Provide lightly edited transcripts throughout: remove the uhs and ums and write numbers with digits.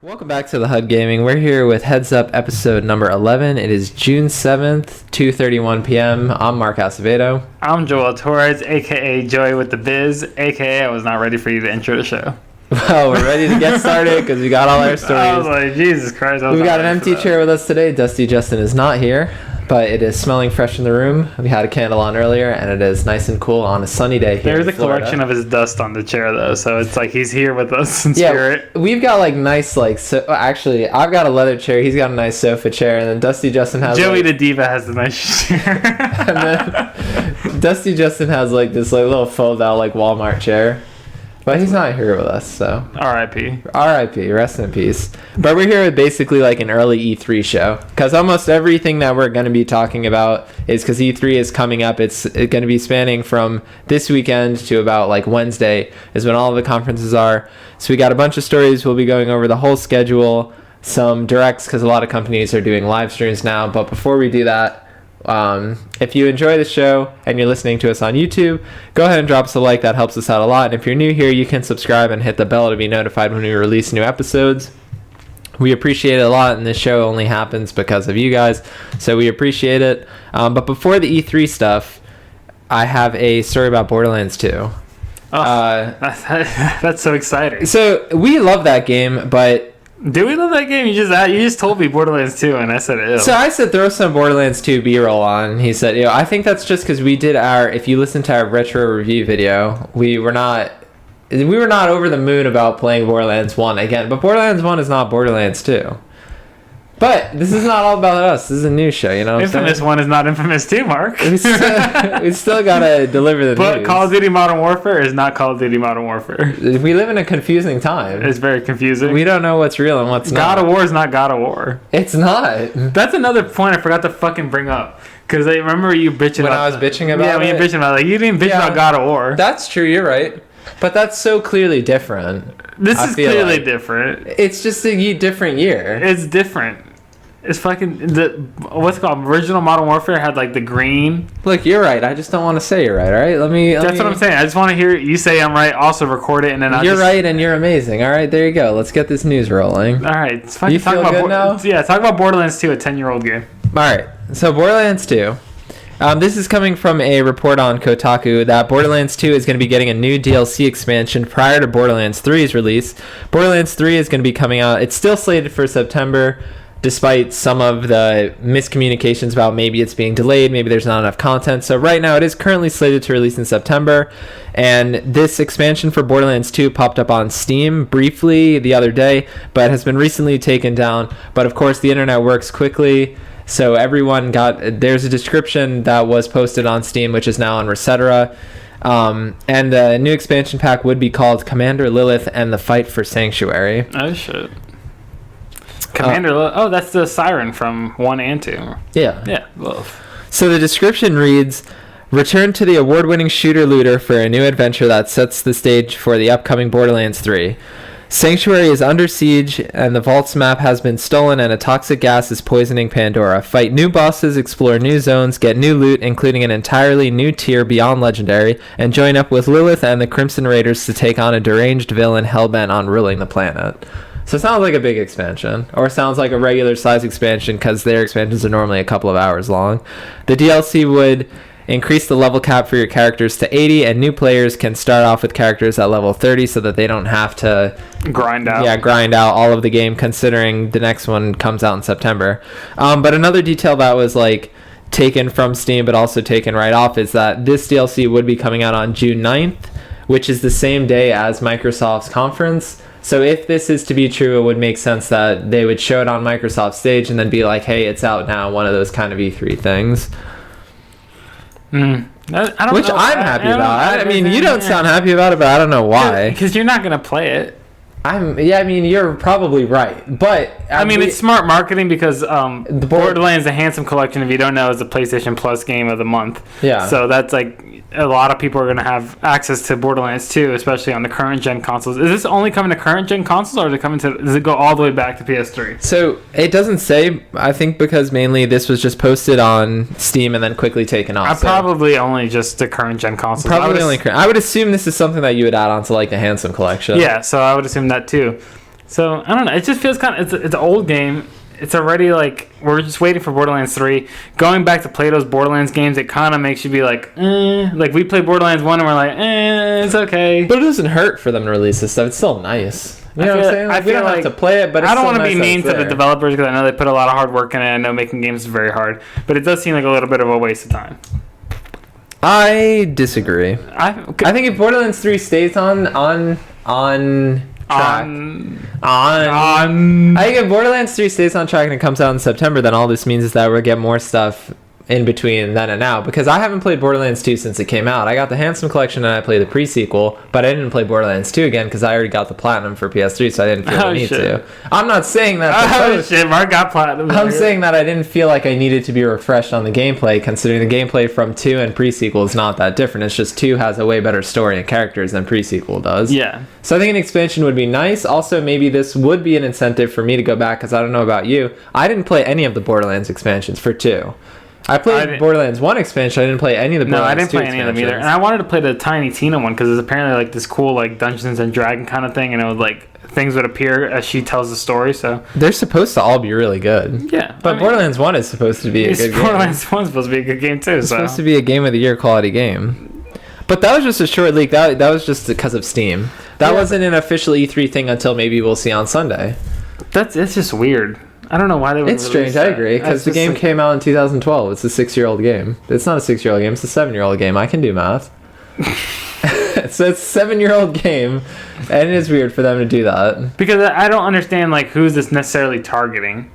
Welcome back to the HUD Gaming. We're here with Heads Up episode number 11. It is June 7th, 2:31 p.m. I'm Mark Acevedo. I'm Joel Torres, a.k.a. Joey with the Biz, a.k.a. I was not ready for you to intro the show. Well, we're ready to get started because we got all our stories. I was like, Jesus Christ. We've got an empty chair with us today. Dusty Justin is not here, but it is smelling fresh in the room. We had a candle on earlier, and it is nice and cool on a sunny day here. There's a collection of his dust on the chair, though, so it's like he's here with us in spirit. We've got like nice, actually, I've got a leather chair. He's got a nice sofa chair, and then Dusty Justin has Joey the Diva has the nice chair. And then Dusty Justin has like this like little fold out like Walmart chair. But he's not here with us, so... R.I.P. R.I.P. Rest in peace. But we're here with basically like an early E3 show. Because almost everything that we're going to be talking about is because E3 is coming up. It's going to be spanning from this weekend to about like Wednesday is when all of the conferences are. So we got a bunch of stories. We'll be going over the whole schedule. Some directs because a lot of companies are doing live streams now. But before we do that... if you enjoy the show and you're listening to us on YouTube, go ahead and drop us a like. That helps us out a lot. And if you're new here, you can subscribe and hit the bell to be notified when we release new episodes. We appreciate it a lot, and this show only happens because of you guys, so we appreciate it. But before the E3 stuff, I have a story about Borderlands 2. Oh, that's so exciting. So we love that game, but do we love that game? You just told me Borderlands 2, and I said ew. So I said throw some Borderlands 2 B-roll on. He said, I think that's just because we did if you listen to our retro review video, we were not over the moon about playing Borderlands 1 again. But Borderlands 1 is not Borderlands 2. But this is not all about us. This is a news show, you know what Infamous I'm saying? 1 is not Infamous 2, Mark. we still got to deliver the But news. Call of Duty Modern Warfare is not Call of Duty Modern Warfare. We live in a confusing time. It's very confusing. We don't know what's real and what's not. God of War is not God of War. It's not. That's another point I forgot to fucking bring up. Because I remember you bitching when about I was bitching about it. Yeah, when you bitching about it. Like, you didn't bitch about God of War. That's true, you're right. But that's so clearly different. This is clearly different. It's just a different year. It's different. It's fucking what's it called? Original Modern Warfare had like the green. Look, you're right. I just don't want to say you're right. All right, That's what I'm saying. I just want to hear you say I'm right. Also record it, and then you're right, and you're amazing. All right, there you go. Let's get this news rolling. All right, it's fucking you feel good now? Yeah, talk about Borderlands 2, a 10-year-old game. All right, so Borderlands 2. This is coming from a report on Kotaku that Borderlands 2 is going to be getting a new DLC expansion prior to Borderlands 3's release. Borderlands 3 is going to be coming out. It's still slated for September. Despite some of the miscommunications about maybe it's being delayed, maybe there's not enough content. So right now it is currently slated to release in September. And this expansion for Borderlands 2 popped up on Steam briefly the other day, but has been recently taken down. But of course the internet works quickly. So there's a description that was posted on Steam, which is now on Resetera. And the new expansion pack would be called Commander Lilith and the Fight for Sanctuary. Oh shit. Commander that's the siren from 1 and 2. Yeah. Love. So the description reads, return to the award-winning shooter-looter for a new adventure that sets the stage for the upcoming Borderlands 3. Sanctuary is under siege, and the Vault's map has been stolen, and a toxic gas is poisoning Pandora. Fight new bosses, explore new zones, get new loot, including an entirely new tier beyond Legendary, and join up with Lilith and the Crimson Raiders to take on a deranged villain hellbent on ruling the planet. So it sounds like a big expansion, or sounds like a regular size expansion because their expansions are normally a couple of hours long. The DLC would increase the level cap for your characters to 80, and new players can start off with characters at level 30 so that they don't have to grind out all of the game, considering the next one comes out in September. But another detail that was like taken from Steam but also taken right off is that this DLC would be coming out on June 9th, which is the same day as Microsoft's conference. So if this is to be true, it would make sense that they would show it on Microsoft stage and then be like, hey, it's out now, one of those kind of E3 things. I don't Which know. I'm happy about. I mean, you don't sound happy about it, but I don't know why. Because you're not going to play it. I mean, you're probably right, but I mean, it's smart marketing because The Borderlands: The Handsome Collection, if you don't know, is the PlayStation Plus game of the month. Yeah. So that's like a lot of people are going to have access to Borderlands 2, especially on the current gen consoles. Is this only coming to current gen consoles, or does it go all the way back to PS3? So it doesn't say. I think because mainly this was just posted on Steam and then quickly taken off. Probably only just the current gen consoles. Probably only. I would assume this is something that you would add on to like the Handsome Collection. Yeah, so I would assume that too. So I don't know. It just feels kind of it's an old game. It's already like we're just waiting for Borderlands 3. Going back to play those Borderlands games, it kind of makes you be like, like we played Borderlands 1 and we're like, it's okay. But it doesn't hurt for them to release this stuff. It's still nice. You know what I'm saying? Like, we don't have to play it, but it's I don't want to be mean to the developers because I know they put a lot of hard work in it. I know making games is very hard, but it does seem like a little bit of a waste of time. I disagree. I think if Borderlands 3 stays on track. I think if Borderlands 3 stays on track and it comes out in September, then all this means is that we'll get more stuff in between then and now, because I haven't played Borderlands 2 since it came out. I got the Handsome Collection and I played the pre-sequel, but I didn't play Borderlands 2 again because I already got the Platinum for PS3, so I didn't feel the need to. I'm not saying that. Shit, Mark got Platinum. I'm saying that I didn't feel like I needed to be refreshed on the gameplay, considering the gameplay from 2 and pre-sequel is not that different. It's just 2 has a way better story and characters than pre-sequel does. Yeah. So I think an expansion would be nice. Also, maybe this would be an incentive for me to go back, because I don't know about you. I didn't play any of the Borderlands expansions for 2. I played Borderlands 1 expansion. I didn't play any of the Borderlands 2 No, I didn't play any of them either. And I wanted to play the Tiny Tina one because it's apparently like this cool like Dungeons and Dragon kind of thing, and it was like things would appear as she tells the story. So they're supposed to all be really good. Yeah, but Borderlands 1 is supposed to be a good game. Borderlands 1 is supposed to be a good game too. It's supposed to be a game of the year quality game. But that was just a short leak. That was just because of Steam. That wasn't an official E3 thing until maybe we'll see on Sunday. It's just weird. I don't know why they would. It's strange. I agree, because the game came out in 2012. It's a 6-year-old game. It's not a 6-year-old game. It's a 7-year-old game. I can do math. So it's a 7-year-old game, and it is weird for them to do that. Because I don't understand like who's this necessarily targeting.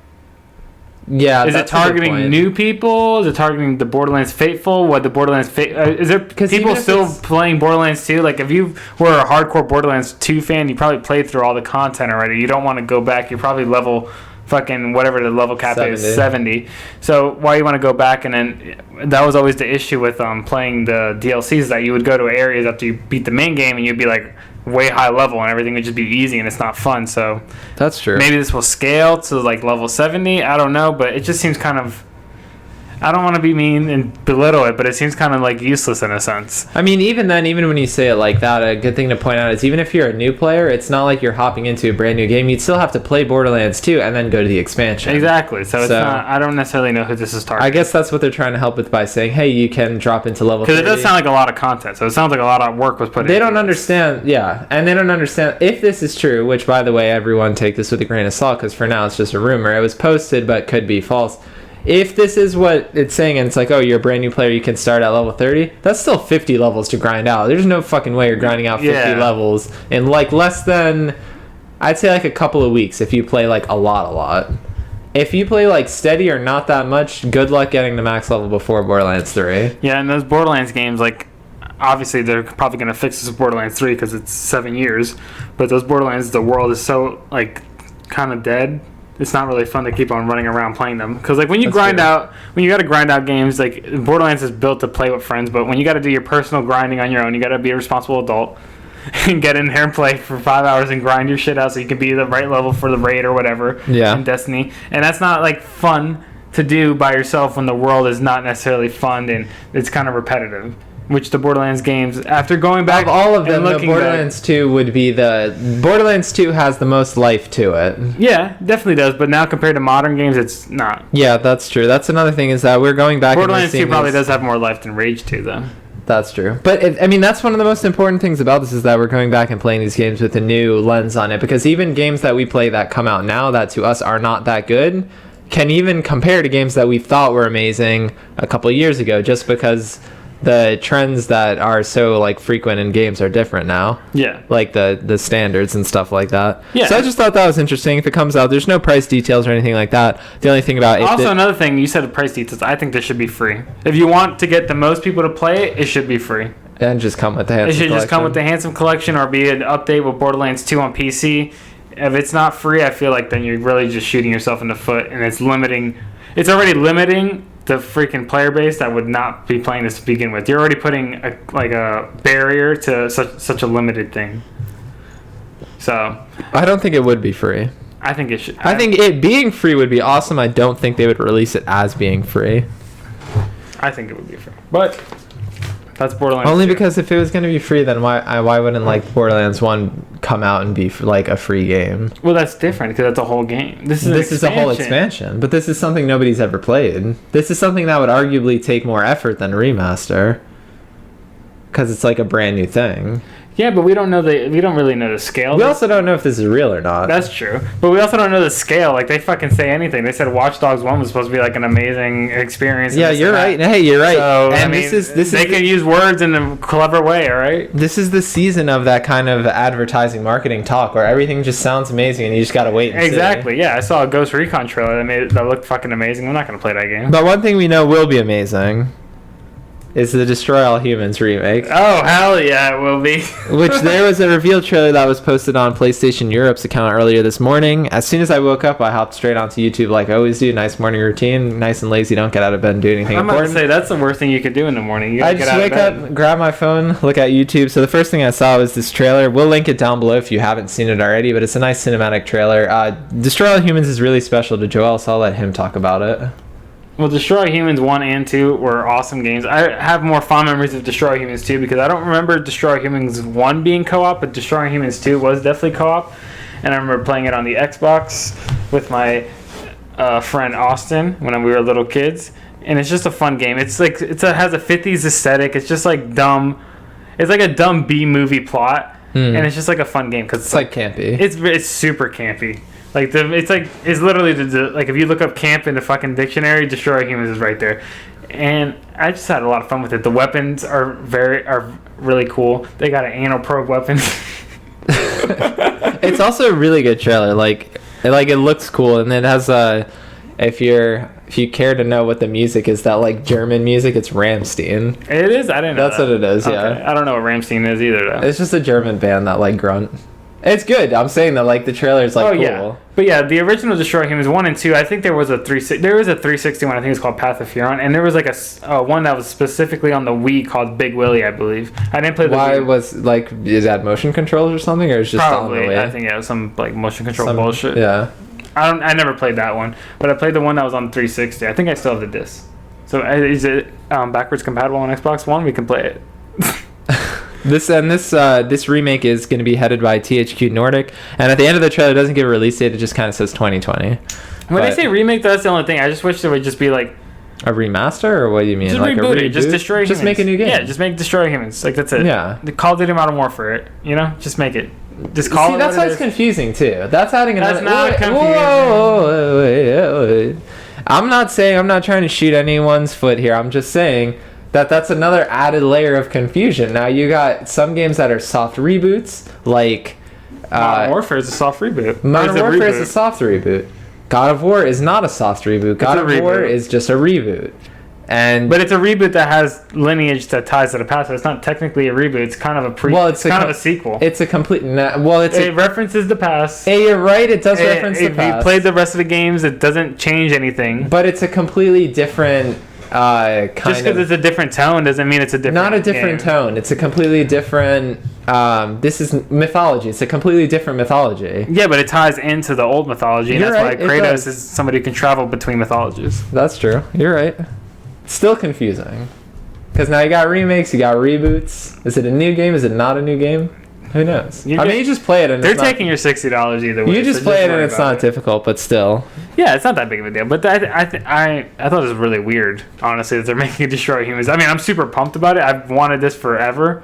Yeah, is it targeting new people? Is it targeting the Borderlands faithful? What the Borderlands is there people still playing Borderlands 2? Like if you were a hardcore Borderlands 2 fan, you probably played through all the content already. You don't want to go back. You're probably level fucking whatever the level cap is, 70. So why you want to go back? And then that was always the issue with playing the DLCs, that you would go to areas after you beat the main game and you'd be like way high level and everything would just be easy and it's not fun. So that's true. Maybe this will scale to like level 70. I don't know, but it just seems kind of, I don't want to be mean and belittle it, but it seems kind of like useless in a sense. I mean, even then, even when you say it like that, a good thing to point out is even if you're a new player, it's not like you're hopping into a brand new game. You'd still have to play Borderlands 2 and then go to the expansion. Exactly. So it's not, I don't necessarily know who this is targeting. I guess that's what they're trying to help with by saying, hey, you can drop into level 30. Because it does sound like a lot of content. So it sounds like a lot of work was put in. They don't understand, and they don't understand if this is true, which, by the way, everyone take this with a grain of salt, because for now it's just a rumor. It was posted, but could be false. If this is what it's saying, and it's like, oh, you're a brand new player, you can start at level 30, that's still 50 levels to grind out. There's no fucking way you're grinding out 50 levels in like less than, I'd say like a couple of weeks if you play like a lot. If you play like steady or not that much, good luck getting to max level before Borderlands 3. Yeah, and those Borderlands games, like, obviously they're probably going to fix this with Borderlands 3 because it's 7 years, but those Borderlands, the world is so like kind of dead. It's not really fun to keep on running around playing them, because like when you got to grind out games, like Borderlands is built to play with friends, but when you got to do your personal grinding on your own, you got to be a responsible adult and get in there and play for 5 hours and grind your shit out so you can be the right level for the raid or whatever in Destiny. And that's not like fun to do by yourself when the world is not necessarily fun and it's kind of repetitive. Which the Borderlands games, after going back of all of them, the Borderlands 2 would be Borderlands 2 has the most life to it. Yeah, definitely does. But now compared to modern games, it's not. Yeah, that's true. That's another thing, is that we're going back. Borderlands 2 probably does have more life than Rage 2, though. That's true. But, I mean, that's one of the most important things about this, is that we're going back and playing these games with a new lens on it. Because even games that we play that come out now that to us are not that good can even compare to games that we thought were amazing a couple of years ago, just because the trends that are so like frequent in games are different now. Yeah. Like the standards and stuff like that. Yeah. So I just thought that was interesting. If it comes out, there's no price details or anything like that. The only thing about it. Also, another thing, you said the price details. I think this should be free. If you want to get the most people to play it, it should be free. And just come with the It Handsome should just come with the Collection. Handsome Collection or be an update with Borderlands 2 on PC. If it's not free, I feel like then you're really just shooting yourself in the foot, and it's already limiting the freaking player base that would not be playing this to begin with. You're already putting a barrier to such a limited thing. So I don't think it would be free. I think it should. I think it being free would be awesome. I don't think they would release it as being free. I think it would be free, but that's Borderlands. Only 2. because if it was going to be free, then why wouldn't like Borderlands 1 come out and be like a free game? Well, that's different because that's a whole game. This is a whole expansion, but this is something nobody's ever played. This is something that would arguably take more effort than a remaster, because it's like a brand new thing. Yeah, but we don't really know the scale. We also don't know if this is real or not. That's true, but we also don't know the scale. Like they fucking say anything. They said Watch Dogs 1 was supposed to be like an amazing experience. Yeah, you're right. Hey, you're right. So, And I mean, they can use words in a clever way, all right? This is the season of that kind of advertising marketing talk where everything just sounds amazing and you just gotta wait and Exactly. see. Yeah, I saw a Ghost Recon trailer that looked fucking amazing. I'm not gonna play that game. But one thing we know will be amazing is the Destroy All Humans remake. Oh hell yeah, it will be. Which there was a reveal trailer that was posted on PlayStation Europe's account earlier this morning. As soon as I woke up, I hopped straight onto YouTube like I always do. Nice morning routine. Nice and lazy. Don't get out of bed and do anything I'm about to important. say that's the worst thing you could do in the morning. You I gotta just get out wake of bed. up, grab my phone, look at YouTube. So the first thing I saw was this trailer. We'll link it down below if you haven't seen it already, but it's a nice cinematic trailer. Destroy All Humans is really special to Joel, so I'll let him talk about it. Well, Destroy Humans 1 and 2 were awesome games. I have more fond memories of Destroy Humans 2 because I don't remember Destroy Humans 1 being co-op, but Destroy Humans 2 was definitely co-op. And I remember playing it on the Xbox with my friend Austin when we were little kids. And it's just a fun game. It's like it has a 50s aesthetic. It's just like dumb. It's like a dumb B-movie plot. And it's just like a fun game because It's like campy. it's super campy. Like it's literally like if you look up camp in the fucking dictionary, Destroy Humans is right there, and I just had a lot of fun with it. The weapons are really cool. They got an anal probe weapon. It's also a really good trailer. Like it looks cool, and it has if you care to know what the music is, that like German music, it's Rammstein. It is. I didn't know. That's what it is. Okay. Yeah, I don't know what Rammstein is either though. it's just a German band that like grunt. It's good. I'm saying that like the trailer is like cool. Yeah, but yeah, the original Destroy Humans 1 and 2. I think there was a 360 one. I think it was called Path of Furon, and there was like a one that was specifically on the Wii called Big Willie, I believe. I didn't play the Why Wii. was like is that motion controls or something, or is just on the Probably. way? I think it was some like motion control bullshit. Yeah. I never played that one, but I played the one that was on 360. I think I still have the disc. So is it backwards compatible on Xbox One? We can play it. This remake is going to be headed by THQ Nordic, and at the end of the trailer, it doesn't give a release date. It just kind of says 2020. When I But- say remake, that's the only thing. I just wish it would just be like A remaster, or what do you mean? just like reboot a it, just destroy humans. Just make a new game. Yeah, just make Destroy Humans. Like that's it. Yeah. The Call of Duty Modern Warfare. You know, just make it. Just call See, it. that's what why it it's is. confusing too. That's adding another. That's not confusing. Whoa. I'm not trying to shoot anyone's foot here. I'm just saying that's another added layer of confusion. Now you got some games that are soft reboots, like Modern Warfare is a soft reboot. Modern Or is it Warfare is a reboot? soft reboot. God of War is not a soft reboot. God a of War reboot. is just a reboot. And But it's a reboot that has lineage that ties to the past. So it's not technically a reboot. It's kind of a it's kind of a sequel. it's a complete. It references the past. Hey, you're right. It does reference the If past. you played the rest of the games, it doesn't change anything. But it's a completely different kind Just because of. it's a different tone doesn't mean it's a different. Not a different game. tone. It's a completely different. This is mythology. It's a completely different mythology. Yeah, but it ties into the old mythology, and You're that's right, it why Kratos does. is somebody who can travel between mythologies. That's true. You're right. Still confusing. Because now you got remakes, you got reboots. Is it a new game? Is it not a new game? Who knows? You You just play it and They're it's not, taking your $60 either way. You just so play it and worry it's about not difficult, but still. Yeah, it's not that big of a deal. But I thought it was really weird, honestly, that they're making it Destroy Humans. I mean, I'm super pumped about it. I've wanted this forever.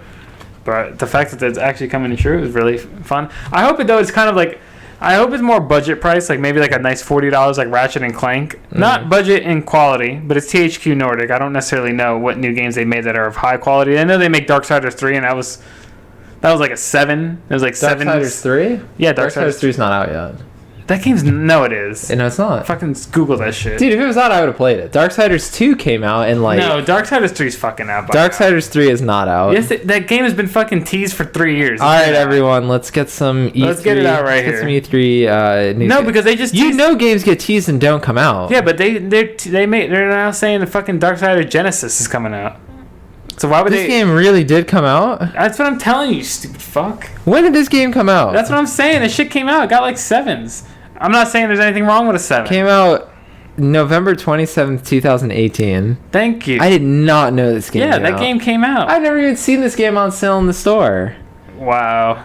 But the fact that it's actually coming true is really fun. I hope it, though, it's kind of like... I hope it's more budget price, like maybe like a nice $40 like Ratchet and Clank. Not budget in quality, but it's THQ Nordic. I don't necessarily know what new games they made that are of high quality. I know they make Darksiders 3, and that was like a 7. It was like 7. Darksiders 3? Yeah, Darksiders Darksiders 3 is not out yet. That game's no, it is. No, it's not. Fucking Google that shit. Dude, if it was out, I would have played it. Darksiders 2 came out and like No, Darksiders 3's fucking out. By now. Darksiders 3 is not out. Yes, that game has been fucking teased for 3 years. All right, everyone, let's get some E3. Let's get it out right Get some here. E3 news. No, because they just you teased- know games get teased and don't come out. Yeah, but they're now saying the fucking Darksiders Genesis is coming out. So why would This they? game really did come out? That's what I'm telling you, stupid fuck. When did this game come out? That's what I'm saying. This shit came out. It got like 7s. I'm not saying there's anything wrong with a 7. Came out November 27th, 2018. Thank you. I did not know this game Yeah, came that out. game came out. I've never even seen this game on sale in the store. Wow.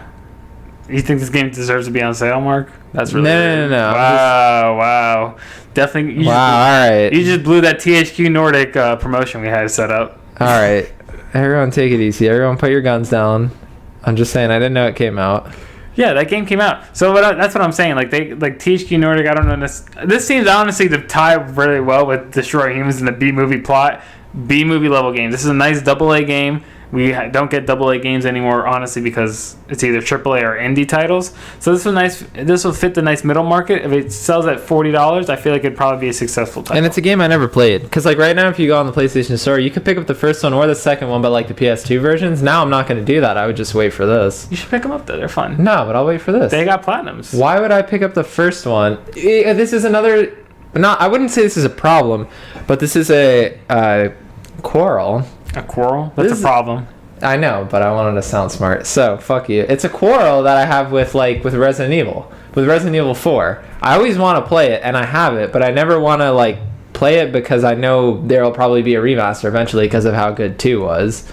You think this game deserves to be on sale, Mark? That's really No. weird. Wow. Definitely. Wow, alright. You just blew that THQ Nordic promotion we had set up. Alright. Everyone take it easy. Everyone put your guns down. I'm just saying, I didn't know it came out. Yeah, that game came out. So that's what I'm saying. Like THQ Nordic. I don't know this seems honestly to tie really well with Destroy Humans and the B movie plot. B movie level game. This is a nice AA game. We don't get AA games anymore, honestly, because it's either AAA or indie titles. So this was nice. This will fit the nice middle market. If it sells at $40, I feel like it'd probably be a successful title. And it's a game I never played. Because, like, right now, if you go on the PlayStation Store, you could pick up the first one or the second one, but, like, the PS2 versions. Now I'm not going to do that. I would just wait for this. You should pick them up, though. They're fun. No, but I'll wait for this. They got platinums. Why would I pick up the first one? This is another... I wouldn't say this is a problem, but this is a quarrel. A quarrel? That's This a problem. I know, but I wanted to sound smart. So, fuck you. It's a quarrel that I have with Resident Evil. With Resident Evil 4. I always want to play it, and I have it, but I never want to, like, play it because I know there'll probably be a remaster eventually because of how good 2 was.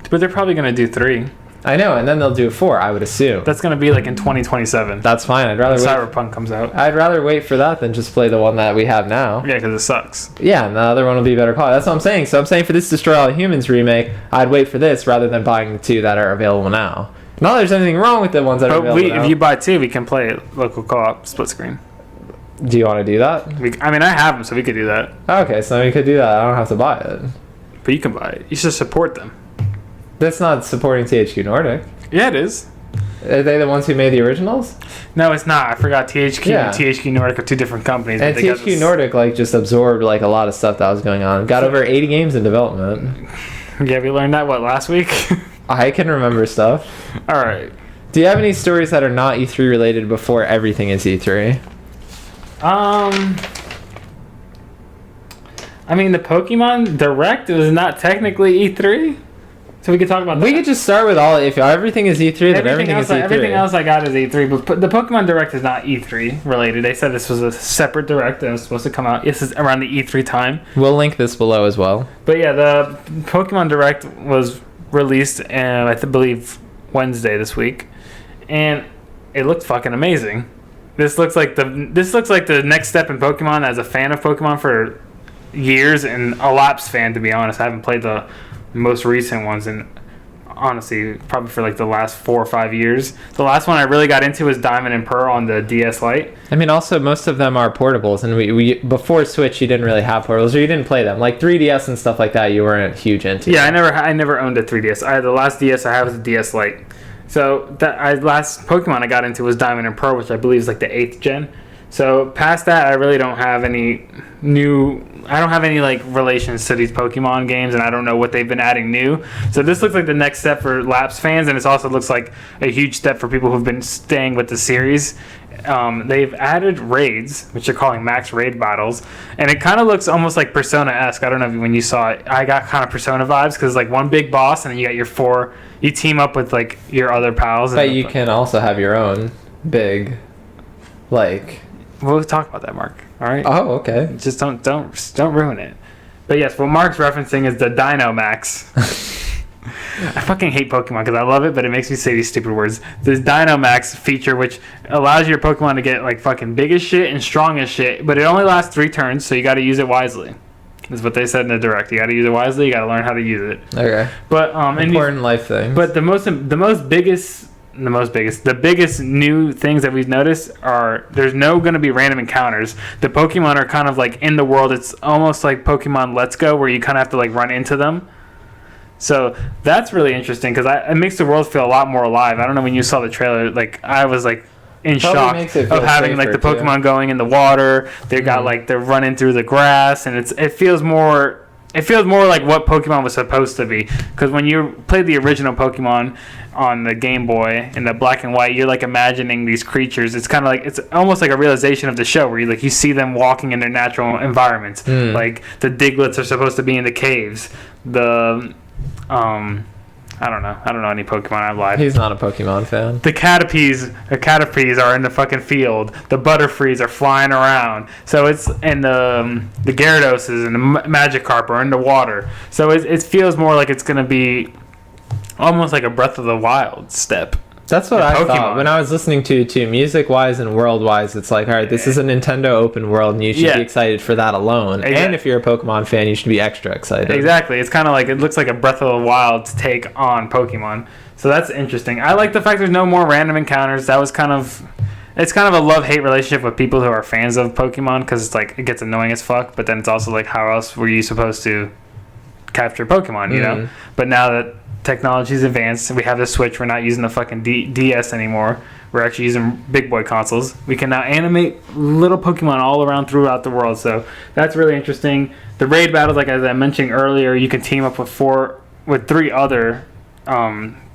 But they're probably going to do 3. I know, and then they'll do 4, I would assume. That's going to be, like, in 2027. That's fine. I'd rather Cyberpunk comes out. I'd rather wait for that than just play the one that we have now. Yeah, because it sucks. Yeah, and the other one will be better quality. That's what I'm saying. So I'm saying for this Destroy All Humans remake, I'd wait for this rather than buying the 2 that are available now. Not that there's anything wrong with the ones that are But available now. if you buy 2, we can play it local co-op split screen. Do you want to do that? I mean, I have them, so we could do that. Okay, so we could do that. I don't have to buy it. But you can buy it. You should support them. That's not supporting THQ Nordic. Yeah, it is. Are they the ones who made the originals? No, it's not. I forgot THQ Yeah. and THQ Nordic are 2 different companies. And but they got THQ this- Nordic just absorbed a lot of stuff that was going on. Got over 80 games in development. Yeah, we learned that, last week? I can remember stuff. All right. Do you have any stories that are not E3 related before everything is E3? I mean, the Pokemon Direct was not technically E3, so we could talk about that. We could just start with if everything is E3, then everything is E3. Everything else I got is E3, but the Pokemon Direct is not E3 related. They said this was a separate Direct and it was supposed to come out. This is around the E3 time. We'll link this below as well. But yeah, the Pokemon Direct was released, I believe Wednesday this week, and it looked fucking amazing. This looks like the next step in Pokemon. As a fan of Pokemon for years and a Lapse fan, to be honest, I haven't played the most recent ones, and honestly, probably for like the last 4 or 5 years. The last one I really got into was Diamond and Pearl on the DS Lite. I mean, also most of them are portables, and we before Switch, you didn't really have portables, or you didn't play them. Like 3DS and stuff like that, you weren't huge into. Yeah, I never owned a 3DS. The last DS I have is a DS Lite. So last Pokemon I got into was Diamond and Pearl, which I believe is like the 8th gen. So past that, I really don't have any like relations to these Pokemon games, and I don't know what they've been adding new. So this looks like the next step for Lapse fans, and it also looks like a huge step for people who've been staying with the series. They've added raids, which they're calling max raid battles, and it kind of looks almost like Persona-esque. I don't know if when you saw it, I got kind of Persona vibes because like one big boss, and then you got your 4. You team up with like your other pals. But you can also have your own big, like. We'll talk about that, Mark. All right. Oh, okay. Just don't ruin it. But yes, what Mark's referencing is the Dynamax. I fucking hate Pokemon because I love it, but it makes me say these stupid words. This Dynamax feature, which allows your Pokemon to get like fucking big as shit and strong as shit, but it only lasts 3 turns, so you got to use it wisely. Is what they said in the Direct. You got to use it wisely. You got to learn how to use it. Okay. But Important life things. But the biggest new things that we've noticed are there's going to be random encounters. The Pokemon are kind of like in the world. It's almost like Pokemon Let's Go, where you kind of have to like run into them. So that's really interesting because it makes the world feel a lot more alive. I don't know when you saw the trailer, like I was like in Probably shock makes it of feel having like the safer, too. Pokemon going in the water. They got like they're running through the grass, and it feels more. It feels more like what Pokemon was supposed to be. Because when you played the original Pokemon on the Game Boy in the black and white, you're like imagining these creatures. It's kind of like it's almost like a realization of the show where you see them walking in their natural environments. Like the Digletts are supposed to be in the caves. The I don't know any Pokemon. I'm live. He's not a Pokemon fan. The Caterpies are in the fucking field. The Butterfrees are flying around. So it's and the Gyarados and the Magikarp are in the water. So it feels more like it's gonna be almost like a Breath of the Wild step. That's what I Pokemon. thought when I was listening to music-wise and world-wise. It's like, all right, this is a Nintendo open world, and you should be excited for that alone. Exactly. And if you're a Pokemon fan, you should be extra excited. Exactly. It's kind of like it looks like a Breath of the Wild's take on Pokemon. So that's interesting. I like the fact there's no more random encounters. That was it's kind of a love-hate relationship with people who are fans of Pokemon because it's like it gets annoying as fuck. But then it's also like, how else were you supposed to capture Pokemon? You know. But now that technology's advanced, we have the Switch. We're not using the fucking DS anymore. We're actually using big boy consoles. We can now animate little Pokemon all around throughout the world. So that's really interesting. The raid battles, like as I mentioned earlier, you can team up with 3 other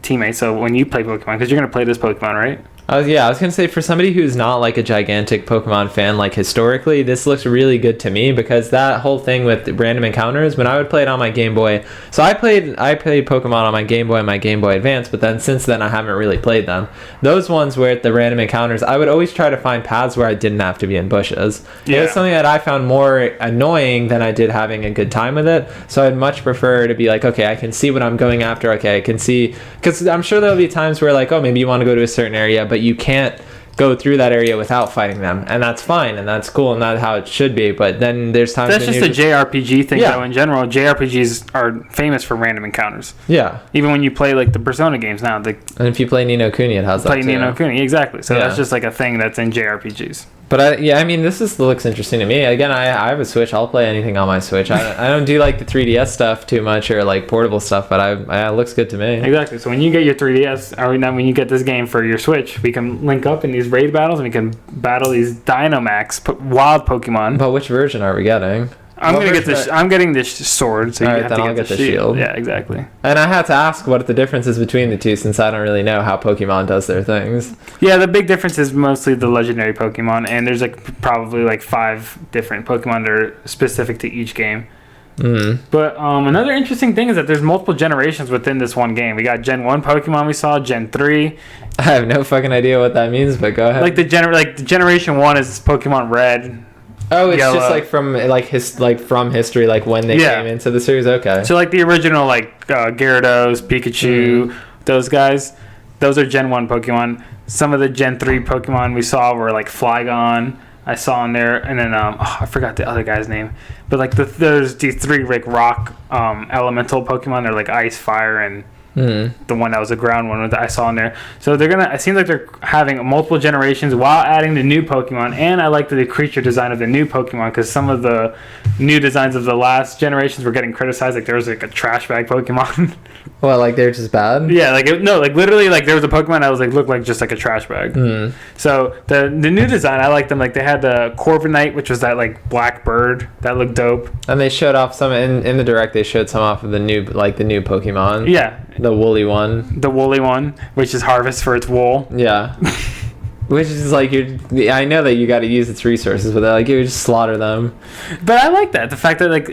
teammates. So when you play Pokemon, because you're gonna play this Pokemon, right? I was gonna say, for somebody who's not like a gigantic Pokemon fan, like historically, this looks really good to me, because that whole thing with random encounters, when I would play it on my Game Boy, so I played Pokemon on my Game Boy and my Game Boy Advance, but then since then I haven't really played them. Those ones where the random encounters, I would always try to find paths where I didn't have to be in bushes. It was something that I found more annoying than I did having a good time with it, so I'd much prefer to be like, okay, I can see what I'm going after, okay, I can see, because I'm sure there'll be times where like, oh, maybe you want to go to a certain area, but you can't go through that area without fighting them, and that's fine, and that's cool, and that's how it should be. But then there's times that's when just a JRPG thing, though. In general, JRPGs are famous for random encounters. Even when you play like the Persona games now, and if you play Ni no Kuni, it has that play too. Ni no Kuni, exactly. So that's just like a thing that's in JRPGs. But I mean, this looks interesting to me. Again, I have a Switch. I'll play anything on my Switch. I don't do like the 3DS stuff too much, or like portable stuff, but it looks good to me. Exactly. So when you get your 3DS, or when you get this game for your Switch, we can link up in these raid battles, and we can battle these Dynamax wild Pokemon. But which version are we getting? I'm getting this sword, so you have to get the shield. Yeah, exactly. And I had to ask what the difference is between the two, since I don't really know how Pokemon does their things. Yeah, the big difference is mostly the legendary Pokemon, and there's like probably like 5 different Pokemon that are specific to each game. But another interesting thing is that there's multiple generations within this one game. We got Gen 1 Pokemon, we saw Gen 3. I have no fucking idea what that means, but go ahead. Like the Generation 1 is Pokemon Red. Oh, it's Yellow. just like from history, like when they came into the series. Okay. So like the original Gyarados, Pikachu, those guys, those are Gen 1 Pokemon. Some of the Gen 3 Pokemon we saw were like Flygon. I saw in there, and then I forgot the other guy's name, but like there's these 3 like rock elemental Pokemon. They're like ice, fire, and the one that was a ground one that I saw in there. So it seems like they're having multiple generations while adding the new Pokemon, and I like the creature design of the new Pokemon, because some of the new designs of the last generations were getting criticized. Like there was like a trash bag Pokemon. Well, like they're just bad? Yeah, literally, like there was a Pokemon that was like looked like just like a trash bag. So the new design, I like them. Like they had the Corviknight, which was that like black bird that looked dope. And they showed off some in the direct. They showed some off of the new Pokemon. Yeah, the woolly one. The woolly one, which is Harvest for its wool. Yeah. Which is like, I know that you got to use its resources, but like you would just slaughter them. But I like that, the fact that like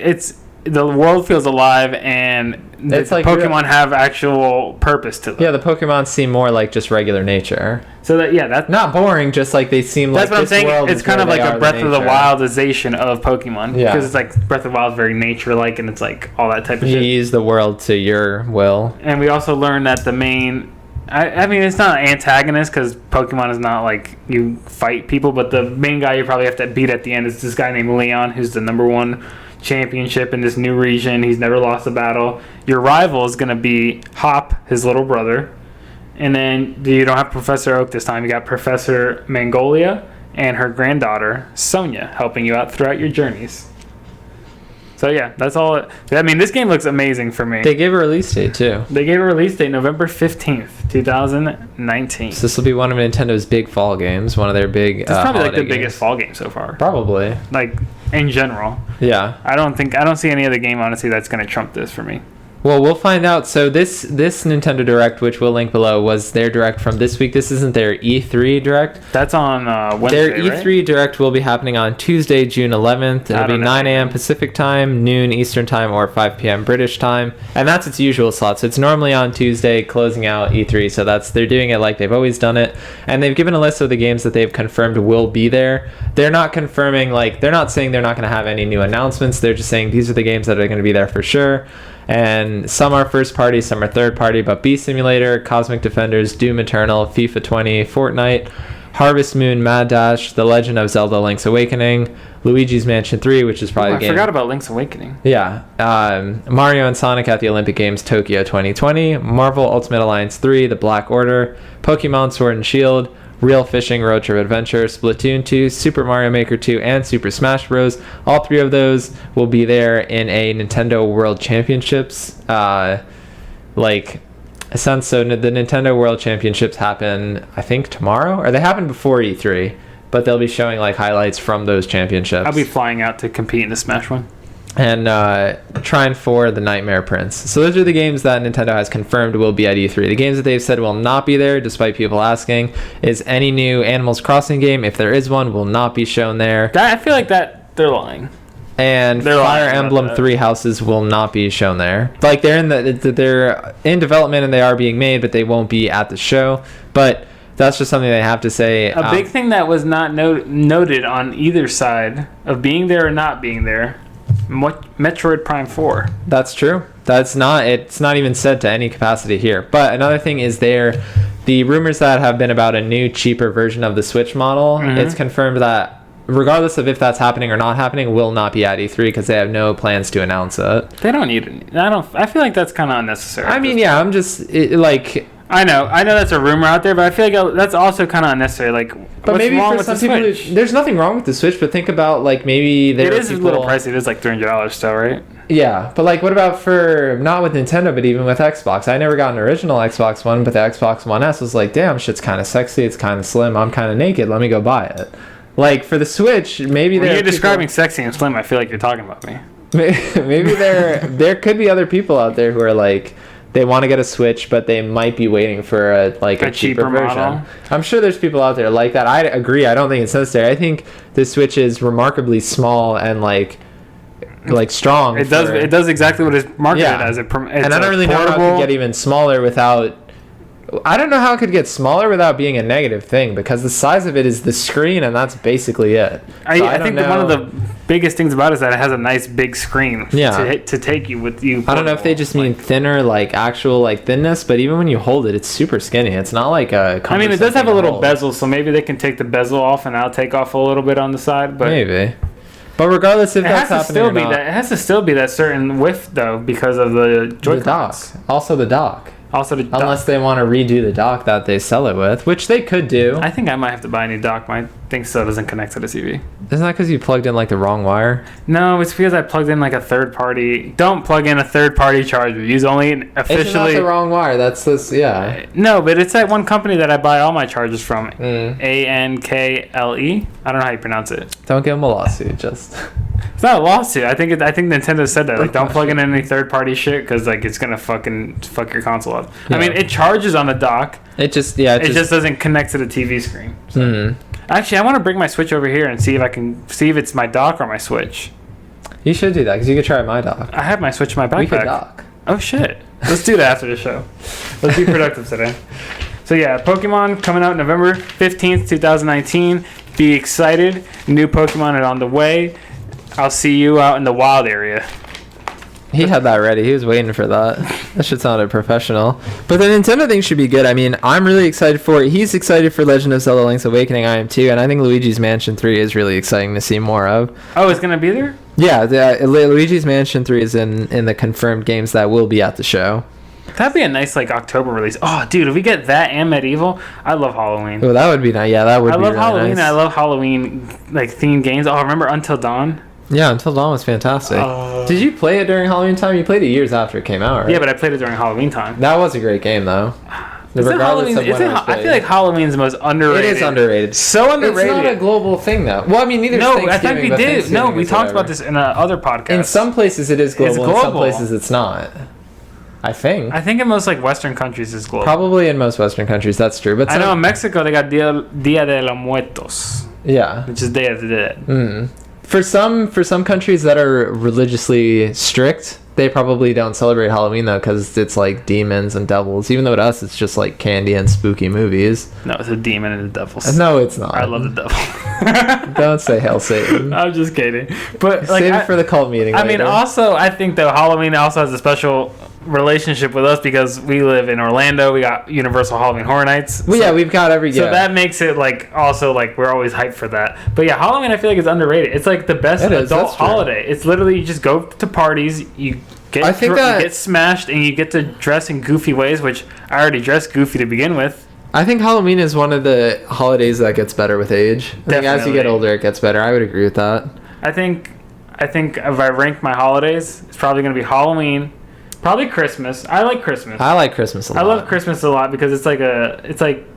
the world feels alive, and it's like Pokemon have actual purpose to them. Yeah, the Pokemon seem more like just regular nature. So that's not boring. Just like they seem that's like what I'm saying. It's kind of like a Breath of the Wildization of Pokemon. Yeah, because it's like Breath of the Wild is very nature-like, and it's like all that type of shit. You use the world to your will. And we also learned that the main. I mean, it's not an antagonist, because Pokemon is not like you fight people, but the main guy you probably have to beat at the end is this guy named Leon, who's the #1 championship in this new region. He's never lost a battle. Your rival is going to be Hop, his little brother. And then you don't have Professor Oak this time. You got Professor Mangolia and her granddaughter, Sonia, helping you out throughout your journeys. So yeah, that's all. I mean, this game looks amazing for me. They gave a release date too. They gave a release date November 15th, 2019. So this will be one of Nintendo's big fall games, one of their big. It's probably like the holiday biggest games. fall game so far. Probably. Like in general, Yeah. I don't see any other game honestly that's gonna trump this for me. Well, we'll find out. So this Nintendo Direct, which we'll link below, was their Direct from this week. This isn't their E3 Direct. That's on Wednesday, Their E3 Direct will be happening on Tuesday, June 11th. It'll be 9 a.m. Pacific time, noon Eastern time, or 5 p.m. British time. And that's its usual slot. So it's normally on Tuesday, closing out E3. So they're doing it like they've always done it. And they've given a list of the games that they've confirmed will be there. They're not confirming, they're not saying they're not going to have any new announcements. They're just saying these are the games that are going to be there for sure. And some are first party, some are third party, but Beast Simulator, Cosmic Defenders, Doom Eternal, FIFA 20, Fortnite, Harvest Moon, Mad Dash, The Legend of Zelda Link's Awakening, Luigi's Mansion 3, which is probably the game. I forgot about Link's Awakening. Yeah. Mario and Sonic at the Olympic Games Tokyo 2020, Marvel Ultimate Alliance 3, The Black Order, Pokemon Sword and Shield, Real Fishing Road Trip Adventure, Splatoon 2, Super Mario Maker 2, and Super Smash Bros. All three of those will be there in a Nintendo World Championships. The Nintendo World Championships happen, I think, tomorrow? Or they happen before E3, but they'll be showing highlights from those championships. I'll be flying out to compete in the Smash one. And trying for the Nightmare Prince. So those are the games that Nintendo has confirmed will be at E3. The games that they've said will not be there, despite people asking, is any new Animals Crossing game, if there is one, will not be shown there. I feel like that they're lying. And They're Fire lying about Emblem that. Three Houses will not be shown there. They're in development and they are being made, but they won't be at the show. But that's just something they have to say. A big thing that was not noted on either side of being there or not being there, Metroid Prime 4. That's true. It's not even said to any capacity here. But another thing is the rumors that have been about a new, cheaper version of the Switch model. Mm-hmm. It's confirmed that regardless of if that's happening or not happening, will not be at E3 because they have no plans to announce it. They don't need it. I feel like that's kind of unnecessary. I mean, yeah, I'm just I know that's a rumor out there, but I feel like that's also kind of unnecessary. But what's maybe wrong for with some the people, Switch? there's nothing wrong with the Switch. But think about maybe there It are is people, a little pricey. It is like $300 still, right? Yeah, but what about for not with Nintendo, but even with Xbox? I never got an original Xbox One, but the Xbox One S was damn, shit's kind of sexy. It's kind of slim. I'm kind of naked. Let me go buy it. For the Switch, maybe when you're describing sexy and slim, I feel like you're talking about me. Maybe there could be other people out there who are they want to get a Switch, but they might be waiting for a cheaper version. model. I'm sure there's people out there like that. I agree. I don't think it's necessary. I think the Switch is remarkably small and strong. It does exactly what it's marketed as. It's and I don't really know how it could get even smaller without. I don't know how it could get smaller without being a negative thing because the size of it is the screen and that's basically it. I think that one of the biggest things about it is that it has a nice big screen to take you with you. I don't know if they just mean thinner, actual thinness, but even when you hold it, it's super skinny. It's not like a. I mean, it does have a little bezel, so maybe they can take the bezel off and I'll take off a little bit on the side. But maybe. But regardless if that's happening or not, it has to still be that certain width though because of the Joy-Cons. The dock. Also the dock. Unless they want to redo the dock that they sell it with, which they could do. I think I might have to buy a new dock. My thing still doesn't connect to the TV. Isn't that because you plugged in the wrong wire? No, it's because I plugged in a third party. Don't plug in a third party charger. Use only officially. It's not the wrong wire. That's this. Yeah. No, but it's that one company that I buy all my chargers from. ANKLE. I don't know how you pronounce it. Don't give them a lawsuit. Just. It's not a lawsuit. I think Nintendo said that. Don't plug in any third party shit because it's gonna fucking fuck your console up. Yeah. I mean, it charges on the dock. It just doesn't connect to the TV screen. So. Actually, I want to bring my Switch over here and see if it's my dock or my Switch. You should do that because you could try my dock. I have my Switch in my backpack. We could dock. Oh shit! Let's do that after the show. Let's be productive today. So yeah, Pokemon coming out November 15th, 2019. Be excited. New Pokemon are on the way. I'll see you out in the wild area. He had that ready. He was waiting for that. That shit sounded professional. But the Nintendo thing should be good. I mean, I'm really excited for it. He's excited for Legend of Zelda Link's Awakening. I am too. And I think Luigi's Mansion 3 is really exciting to see more of. Oh, it's going to be there? Yeah. Luigi's Mansion 3 is in the confirmed games that will be at the show. That'd be a nice October release. Oh, dude, if we get that and Medieval, I love Halloween. Oh, that would be nice. Yeah, that would be I love really Halloween. nice. I love Halloween themed games. Oh, remember Until Dawn? Yeah, Until Dawn was fantastic. Did you play it during Halloween time? You played it years after it came out, right? Yeah, but I played it during Halloween time. That was a great game, though. Regardless of when it was I played. feel like Halloween's the most underrated. It is underrated. So underrated. It's not a global thing, though. Well, I mean, neither is No, I think Thanksgiving, we but did. Thanksgiving No, we is talked whatever. about this in other podcasts. In some places, it is global. It's In some global. places, it's not. I think. I think in most like Western countries it's global. Probably in most Western countries, that's true. But I know in Mexico they got Dia de los Muertos, yeah. which is Day of the Dead. Mm. For some countries that are religiously strict, they probably don't celebrate Halloween though, because it's like demons and devils. Even though to us it's just like candy and spooky movies. No, it's a demon and the devils. No, it's not. I love the devil. Don't say Hail Satan. I'm just kidding. But like, Save it for the cult meeting. I mean, later. also I think though Halloween also has a special relationship with us because we live in Orlando. We got Universal Halloween Horror Nights. Well, yeah, we've got every. So yeah. that makes it like also like we're always hyped for that. But yeah, Halloween I feel like is underrated. It's like the best It is, adult that's true. holiday. It's literally you just go to parties, you get I think you that- get smashed, and you get to dress in goofy ways. Which I already dressed goofy to begin with. I think Halloween is one of the holidays that gets better with age. I think as you get Definitely. older, it gets better. I would agree with that. I think if I rank my holidays, it's probably gonna be Halloween, probably Christmas. I like Christmas. I like Christmas a lot. I love Christmas a lot because it's like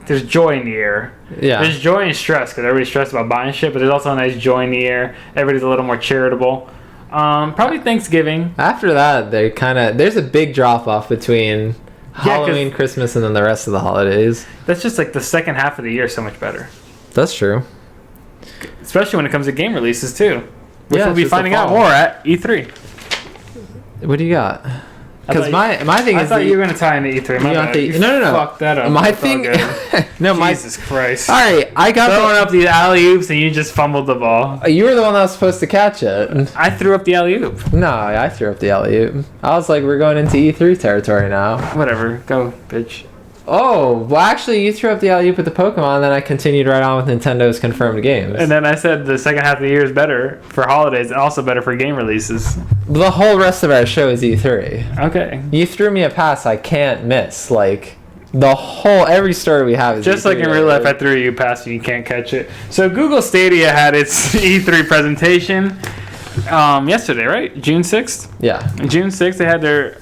there's joy in the air. Yeah. There's joy and stress because everybody's stressed about buying shit, but there's also a nice joy in the air. Everybody's a little more charitable. Probably Thanksgiving. After that, there's a big drop off between Halloween, Christmas, and then the rest of the holidays. That's just like the second half of the year is so much better. That's true. Especially when it comes to game releases too. Which Yeah, we'll be it's just the finding out fall. more at E3. What do you got? I Because thought my thing I is thought the- you were gonna tie into E3. My you bad. want the- You no. Fuck that up. My It's all thing, good. no, my. Jesus Christ. All right, I got Throwing up these alley oops and you just fumbled the ball. You were the one that was supposed to catch it. I threw up the alley oop. No, I threw up the alley oop. I was like, we're going into E3 territory now. Whatever. Go, bitch. Oh, well, actually, you threw up the alley oop with the Pokemon, and then I continued right on with Nintendo's confirmed games. And then I said the second half of the year is better for holidays and also better for game releases. The whole rest of our show is E3. Okay. You threw me a pass I can't miss. Like, every story we have is Just E3 like in real life, I related. threw you past and you can't catch it. So Google Stadia had its E3 presentation yesterday, right? June 6th? Yeah. June 6th, they had their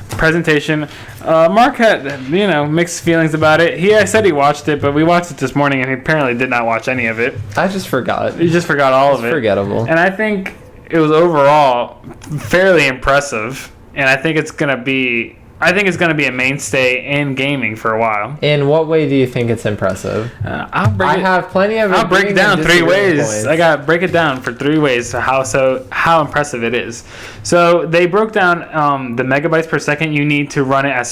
presentation. Mark had, mixed feelings about it. I said he watched it, but we watched it this morning and he apparently did not watch any of it. I just forgot. He just forgot all of it. Forgettable. And I think it was overall fairly impressive. And I think it's gonna be a mainstay in gaming for a while. In what way do you think it's impressive? I'll break I it. have plenty of. I'll break it agreeing down and three disagreeing ways. points. I got break it down for 3 ways to how impressive it is. So they broke down the megabytes per second you need to run it at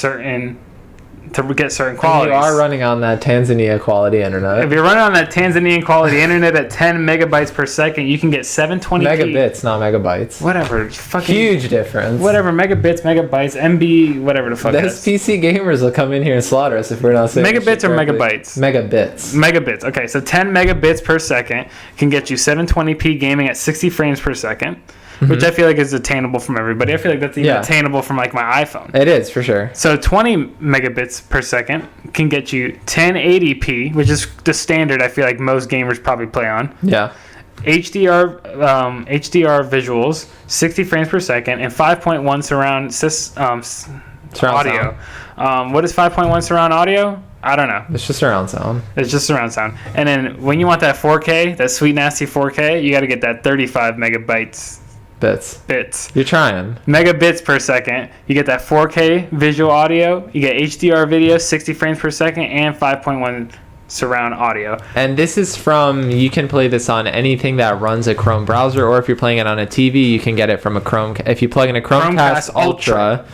to get certain And qualities. you are running on that Tanzania quality internet. If you're running on that Tanzanian quality internet at 10 megabytes per second, you can get 720p. Megabits, not megabytes. Whatever. Fucking Huge difference. Whatever. Megabits, megabytes, MB, whatever the fuck. Those That is. PC gamers will come in here and slaughter us if we're not saying Megabits shit or correctly. megabytes? Megabits. Megabits. Okay, so 10 megabits per second can get you 720p gaming at 60 frames per second, which I feel like is attainable from everybody. I feel like that's even Yeah. attainable from like my iPhone. It is, for sure. So 20 megabits per second can get you 1080p, which is the standard I feel like most gamers probably play on. Yeah. HDR visuals, 60 frames per second, and 5.1 surround Surround audio. What is 5.1 surround audio? I don't know. It's just surround sound. It's just surround sound. And then when you want that 4K, that sweet nasty 4K, you got to get that 35 megabytes bits. You're trying. Megabits per second. You get that 4K visual audio. You get HDR video, 60 frames per second, and 5.1 surround audio. And this is you can play this on anything that runs a Chrome browser, or if you're playing it on a TV, you can get it from a Chrome. If you plug in a Chromecast Ultra,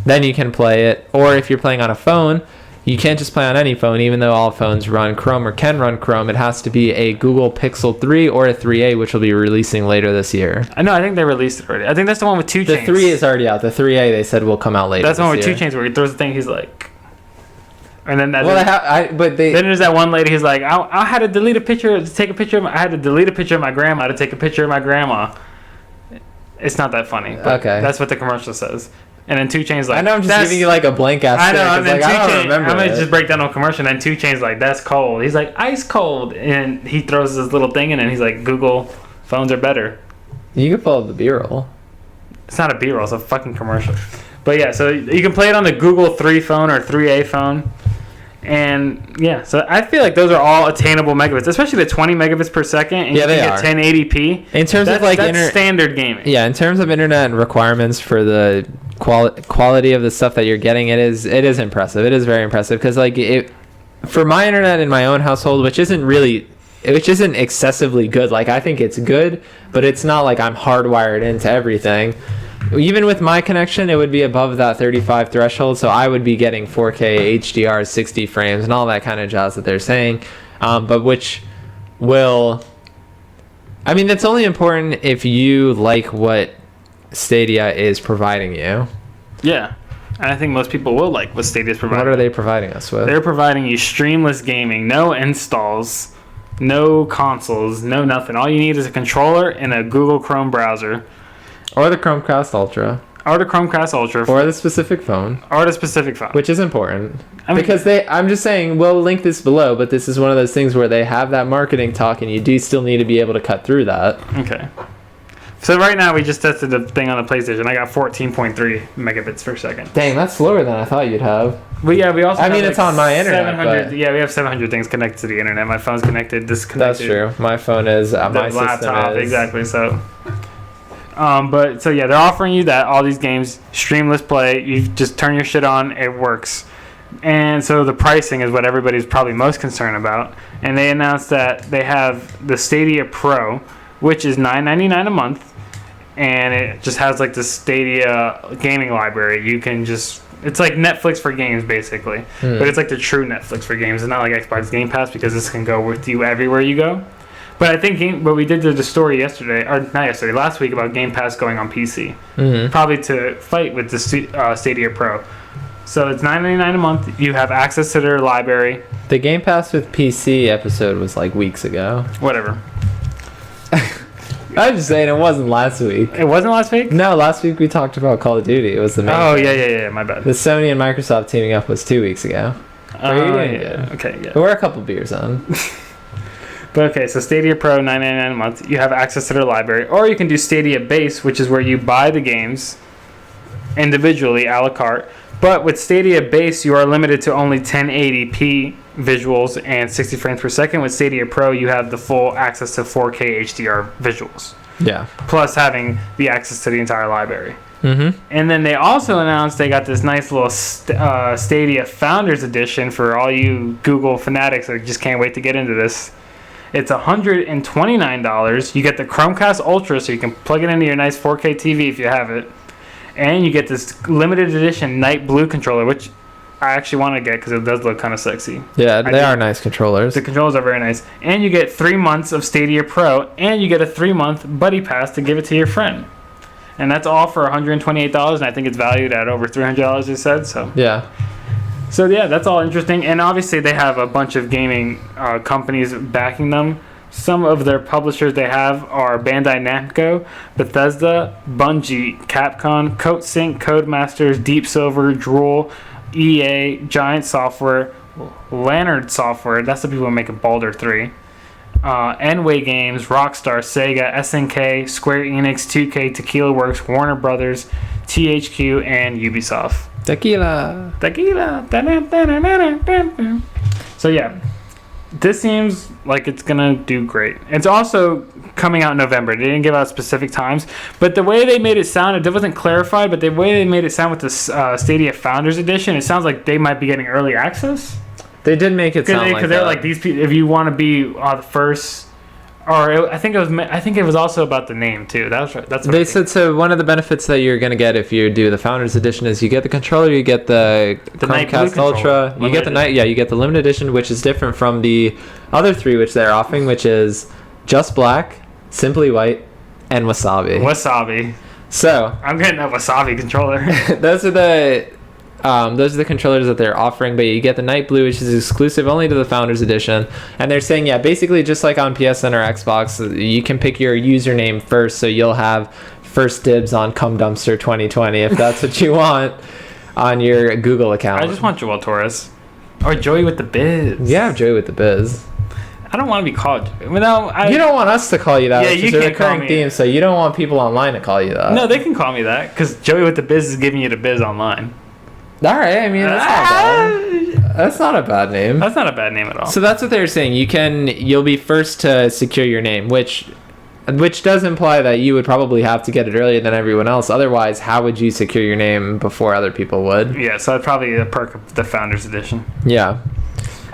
then you can play it. Or if you're playing on a phone, you can't just play on any phone, even though all phones run Chrome or can run Chrome. It has to be a Google Pixel 3 or a 3A, which will be releasing later this year. I know, I think they released it already. I think that's the one with 2 The chains. 3 is already out. The 3A, they said, will come out later. That's the one with this 2 year. chains where he throws the thing, he's like... And then that... Well, then there's that one lady who's like, I had to delete a picture to take a picture of my... I had to delete a picture of my grandma to take a picture of my grandma. It's not that funny. But Okay. That's what the commercial says. And then 2 Chainz like... I know I'm just giving you like a blank ass. I know, and then like, I 2 don't Chainz... remember I'm going it. to just break down a commercial, and then 2 Chainz like, that's cold. He's like, ice cold. And he throws this little thing in, and he's like, Google phones are better. You can pull up the B-roll. It's not a B-roll, it's a fucking commercial. But yeah, so you can play it on the Google 3 phone or 3A phone. And yeah, so I feel like those are all attainable megabits, especially the 20 megabits per second. And Yeah, you they can are. get 1080p. In terms of like that's standard gaming. Yeah, in terms of internet requirements for the quality of the stuff that you're getting, it is impressive. It is very impressive because like for my internet in my own household, which isn't excessively good. Like I think it's good, but it's not like I'm hardwired into everything. Even with my connection, it would be above that 35 threshold, so I would be getting 4K HDR 60 frames and all that kind of jazz that they're saying, but which will... I mean, it's only important if you like what Stadia is providing you. Yeah. And I think most people will like what Stadia's providing. What are they providing us with? They're providing you streamless gaming, no installs, no consoles, no nothing. All you need is a controller and a Google Chrome browser. Or the Chromecast Ultra. Or the Chromecast Ultra. Or the specific phone. Or the specific phone. Which is important. I mean, because I'm just saying, we'll link this below, but this is one of those things where they have that marketing talk, and you do still need to be able to cut through that. Okay. So right now, we just tested the thing on the PlayStation. I got 14.3 megabits per second. Dang, that's slower than I thought you'd have. But yeah, we also I have mean, like it's on my internet, 700, but... Yeah, we have 700 things connected to the internet. My phone's connected, disconnected. That's true. My phone is... my the system laptop, is... exactly, so... but so yeah, they're offering you that all these games streamless play. You just turn your shit on, it works. And so the pricing is what everybody's probably most concerned about. And they announced that they have the Stadia Pro, which is $9.99 a month, and it just has like the Stadia gaming library. You can just... It's like Netflix for games, basically. But it's like the true Netflix for games. It's not like Xbox Game Pass, because this can go with you everywhere you go. But I think what we did the story yesterday, or not yesterday, last week, about Game Pass going on PC. Probably to fight with the Stadia Pro. So it's $9.99 a month. You have access to their library. The Game Pass with PC episode was like weeks ago. Whatever. I'm just saying, it wasn't last week. It wasn't last week? No, last week we talked about Call of Duty. It was the main Oh, thing. yeah, my bad. The Sony and Microsoft teaming up was 2 weeks ago. Yeah. Okay, yeah. But we're a couple beers on. But okay, so Stadia Pro, $9.99 a month. You have access to their library. Or you can do Stadia Base, which is where you buy the games individually, a la carte. But with Stadia Base, you are limited to only 1080p visuals and 60 frames per second. With Stadia Pro, you have the full access to 4K HDR visuals. Yeah. Plus having the access to the entire library. Mm-hmm. And then they also announced they got this nice little Stadia Founders Edition for all you Google fanatics that just can't wait to get into this. It's $129. You get the Chromecast Ultra, so you can plug it into your nice 4K TV if you have it. And you get this limited edition Night Blue controller, which I actually want to get because it does look kind of sexy. Yeah, they are nice controllers. The controllers are very nice. And you get 3 months of Stadia Pro, and you get a 3-month Buddy Pass to give it to your friend. And that's all for $128, and I think it's valued at over $300, they said. So yeah. So yeah, that's all interesting. And obviously they have a bunch of gaming companies backing them. Some of their publishers they have are Bandai Namco, Bethesda, Bungie, Capcom, Coatsink, Codemasters, Deep Silver, Drool, EA, Giant Software, Lantern Software, that's the people who make Baldur 3, Enway Games, Rockstar, Sega, SNK, Square Enix, 2K, Tequila Works, Warner Brothers, THQ, and Ubisoft. Tequila. So yeah, this seems like it's gonna do great. It's also coming out in November. They didn't give out specific times, but the way they made it sound, it wasn't clarified, but the way they made it sound with the Stadia Founders Edition, it sounds like they might be getting early access. They did make it sound like that. Because they're like, these people, if you want to be the first, I think it was also about the name too. That's right. That's what They said so. One of the benefits that you're gonna get if you do the Founders Edition is you get the controller, you get the Night Blue Chromecast Ultra, you get the you get the limited edition, which is different from the other 3 which they're offering, which is Just Black, Simply White, and Wasabi. Wasabi. So I'm getting a Wasabi controller. those are the controllers that they're offering, but you get the Night Blue, which is exclusive only to the Founders Edition. And they're saying, yeah, basically just like on PSN or Xbox, you can pick your username first, so you'll have first dibs on Cum Dumpster 2020 if that's what you want on your Google account. I just want Joel Torres. Or Joey with the Biz. Yeah, Joey with the Biz. I don't want to be called. No, You don't want us to call you that, Yeah, which you is a can't call recurring me. theme, so you don't want people online to call you that. No, they can call me that because Joey with the Biz is giving you the biz online. All right, I mean, that's not bad. That's not a bad name. That's not a bad name at all. So that's what they were saying. You'll be first to secure your name, which does imply that you would probably have to get it earlier than everyone else. Otherwise, how would you secure your name before other people would? Yeah, so that's probably a perk of the Founders Edition. Yeah.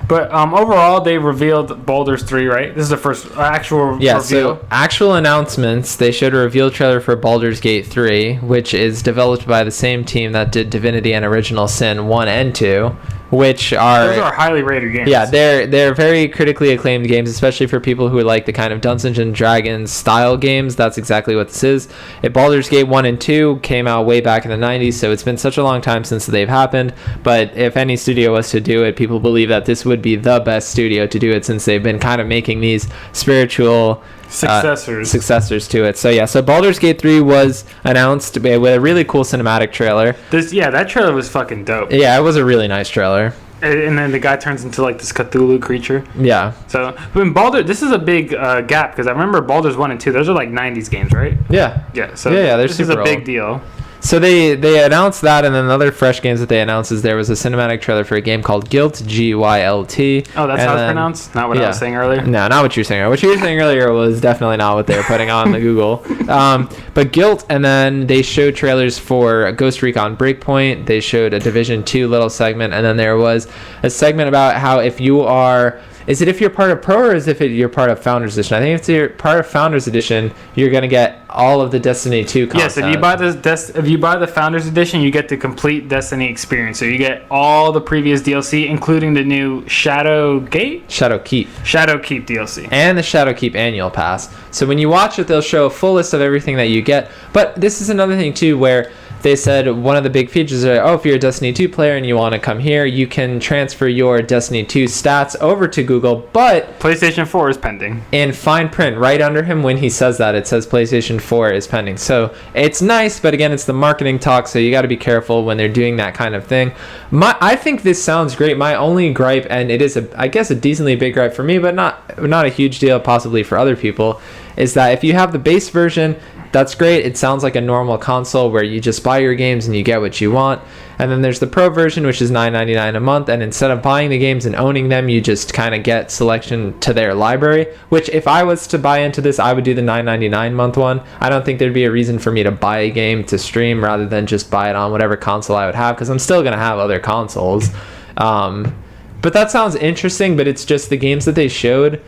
But overall, they revealed Baldur's 3, right? This is the first actual Yeah, reveal. so actual announcements. They showed a reveal trailer for Baldur's Gate 3, which is developed by the same team that did Divinity and Original Sin 1 and 2, which are... Those are highly rated games. Yeah, they're very critically acclaimed games, especially for people who like the kind of Dungeons and Dragons style games. That's exactly what this is. Baldur's Gate 1 and 2 came out way back in the 90s, so it's been such a long time since they've happened. But if any studio was to do it, people believe that this would be the best studio to do it, since they've been kind of making these spiritual successors to it. So yeah, so Baldur's Gate 3 was announced with a really cool cinematic trailer. That trailer was fucking dope. Yeah, it was a really nice trailer. And then the guy turns into like this Cthulhu creature. Yeah. So when this is a big gap because I remember Baldur's 1 and 2. Those are like 90s games, right? Yeah. Yeah. So they're this is a super big old. deal. So they announced that, and then other fresh games that they announced is there was a cinematic trailer for a game called Gylt, G-Y-L-T. Oh, that's and how it's then- pronounced? Not what I yeah. was saying earlier? No, not what you were saying. What you were saying earlier was definitely not what they were putting on the Google. But Gylt, and then they showed trailers for Ghost Recon Breakpoint. They showed a Division 2 little segment, and then there was a segment about how if you are... Is it if you're part of Pro or is it if you're part of Founders Edition? I think if you're part of Founders Edition, you're going to get all of the Destiny 2 content. Yes, if you buy the Founders Edition, you get the complete Destiny experience. So you get all the previous DLC, including the new Shadow Keep DLC. And the Shadowkeep annual pass. So when you watch it, they'll show a full list of everything that you get. But this is another thing too, where they said one of the big features are, if you're a Destiny 2 player and you want to come here, you can transfer your Destiny 2 stats over to Google, but PlayStation 4 is pending. in fine print right under him when he says that, it says PlayStation 4 is pending. So it's nice, but again, it's the marketing talk, so you got to be careful when they're doing that kind of thing. I think this sounds great. My only gripe, and it is I guess a decently big gripe for me, but not a huge deal possibly for other people, is that if you have the base version, that's great. It sounds like a normal console where you just buy your games and you get what you want. And then there's the Pro version, which is $9.99 a month. And instead of buying the games and owning them, you just kind of get selection to their library, which if I was to buy into this, I would do the $9.99 month one. I don't think there'd be a reason for me to buy a game to stream rather than just buy it on whatever console I would have, because I'm still going to have other consoles. But that sounds interesting, but it's just the games that they showed.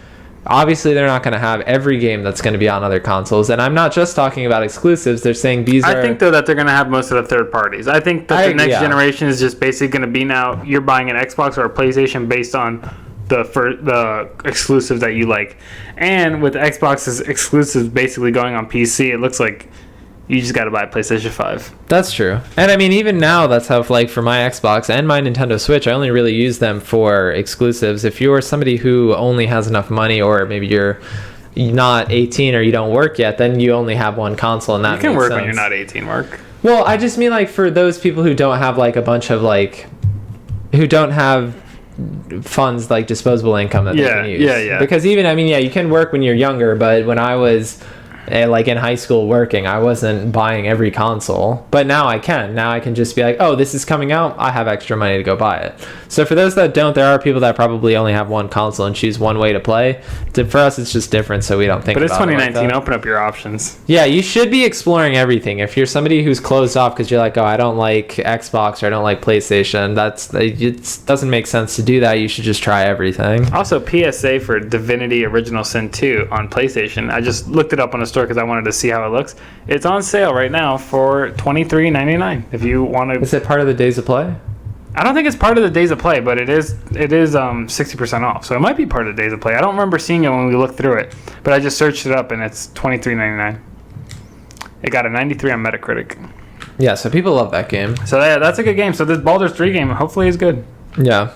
Obviously, they're not going to have every game that's going to be on other consoles. And I'm not just talking about exclusives. They're saying these are... I think, though, that they're going to have most of the third parties. I think that the next generation is just basically going to be now you're buying an Xbox or a PlayStation based on the exclusives that you like. And with Xbox's exclusives basically going on PC, it looks like you just got to buy a PlayStation 5. That's true. And I mean, even now, that's how, like, for my Xbox and my Nintendo Switch, I only really use them for exclusives. If you're somebody who only has enough money, or maybe you're not 18 or you don't work yet, then you only have one console, and that You can makes work sense. when you're not 18, Mark. Well, I just mean, like, for those people who don't have, like, a bunch of, like, who don't have funds, like, disposable income that they can use. Yeah. Because even, I mean, yeah, you can work when you're younger, but when I was... like in high school working, I wasn't buying every console, but now I can. Now I can just be like, oh, this is coming out, I have extra money to go buy it. So for those that don't, there are people that probably only have one console and choose one way to play. For us, it's just different, so we don't think But it's about it like 2019. that. Open up your options. Yeah, you should be exploring everything. If you're somebody who's closed off because you're like, oh, I don't like Xbox or I don't like PlayStation, it doesn't make sense to do that. You should just try everything. Also, PSA for Divinity Original Sin 2 on PlayStation. I just looked it up on the store because I wanted to see how it looks. It's on sale right now for $23.99. If you want to, Is it part of the days of play? I don't think it's part of the days of play, but it is 60% off. So it might be part of the days of play. I don't remember seeing it when we looked through it, but I just searched it up and it's $23.99. It got a 93 on Metacritic. Yeah, so people love that game. So that's a good game. So this Baldur's 3 game hopefully is good. Yeah.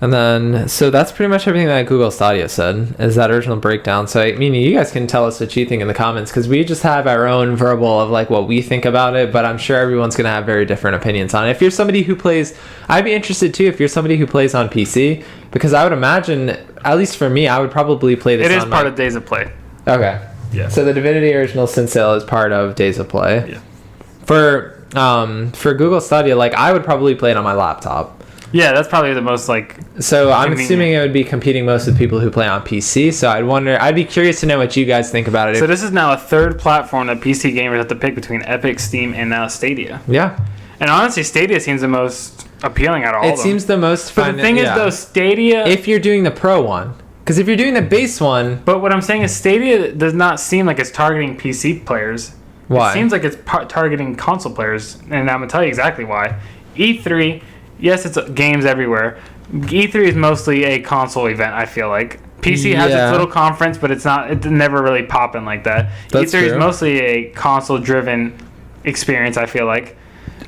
And then, so that's pretty much everything that Google Stadia said, is that original breakdown. So, I mean, you guys can tell us what you think in the comments, because we just have our own verbal of, like, what we think about it, but I'm sure everyone's going to have very different opinions on it. If you're somebody who plays, I'd be interested, too, if you're somebody who plays on PC, because I would imagine, at least for me, I would probably play this on It is part of Days of Play. Okay. Yeah. So the Divinity Original Sin Sale is part of Days of Play. Yeah. For Google Stadia, like, I would probably play it on my laptop. Yeah, that's probably the most, like... So I'm convenient. assuming it would be competing most with people who play on PC. So I'd be curious to know what you guys think about it. So this is now a third platform that PC gamers have to pick between Epic, Steam, and now Stadia. Yeah. And honestly, Stadia seems the most appealing out of all of them. It seems the most fun. But the thing is, though, Stadia... If you're doing the pro one. Because if you're doing the base one... But what I'm saying is Stadia does not seem like it's targeting PC players. Why? It seems like it's targeting console players. And I'm going to tell you exactly why. E3... Yes, it's games everywhere. E3 is mostly a console event, I feel like. PC has its little conference, but it's never really popping like that. That's E3 is true. mostly a console-driven experience, I feel like.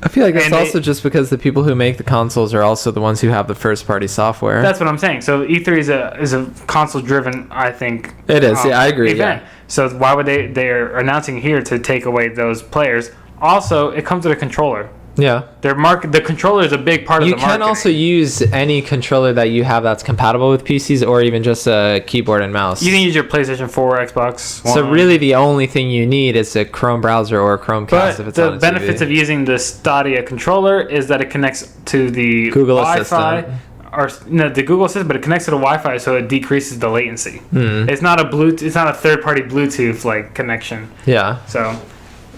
I feel like that's And also just because the people who make the consoles are also the ones who have the first-party software. That's what I'm saying. So E3 is a console-driven, I think. It is. Yeah, I agree. Event. Yeah. So why would they're announcing here to take away those players? Also, it comes with a controller. Yeah. The controller is a big part of the You marketing. can also use any controller that you have that's compatible with PCs, or even just a keyboard and mouse. You can use your PlayStation 4, Xbox One. So really the only thing you need is a Chrome browser or a Chromecast But if it's on the a benefits TV. of using the Stadia controller is that it connects to the Google Wi-Fi. Assistant. Or no, the Google Assistant, but it connects to the Wi-Fi, so it decreases the latency. It's not a Bluetooth. It's not a third-party Bluetooth like connection. Yeah. So,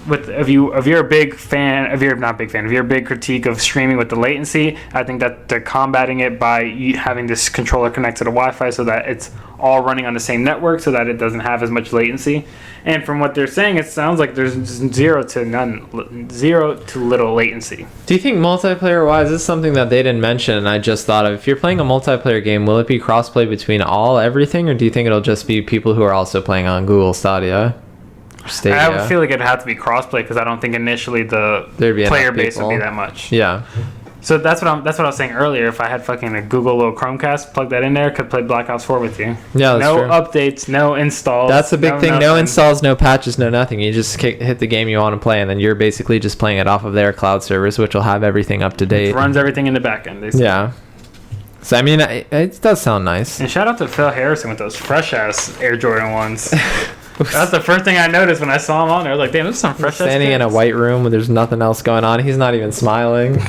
if you're a big fan, if you're a big critique of streaming with the latency, I think that they're combating it by having this controller connect to the Wi-Fi so that it's all running on the same network, so that it doesn't have as much latency. And from what they're saying, it sounds like there's zero to little latency. Do you think multiplayer-wise, this is something that they didn't mention and I just thought of, if you're playing a multiplayer game, will it be crossplay between everything, or do you think it'll just be people who are also playing on Google Stadia? Stadia? I would feel like it'd have to be crossplay because I don't think initially the There'd be player enough base would be people. that much. Yeah. So that's what I was saying earlier. If I had fucking a Google little Chromecast, plug that in there, could play Black Ops 4 with you. Yeah, that's no true. updates, no installs. That's the big thing. No nothing. installs, no patches, no nothing. You just hit the game you want to play, and then you're basically just playing it off of their cloud servers, which will have everything up to It date. runs everything in the back end. They say. Yeah. So, I mean, it does sound nice. And shout out to Phil Harrison with those fresh ass Air Jordan ones. That's the first thing I noticed when I saw him on there. I was like, damn, this is some fresh ass. Standing in a white room where there's nothing else going on. He's not even smiling.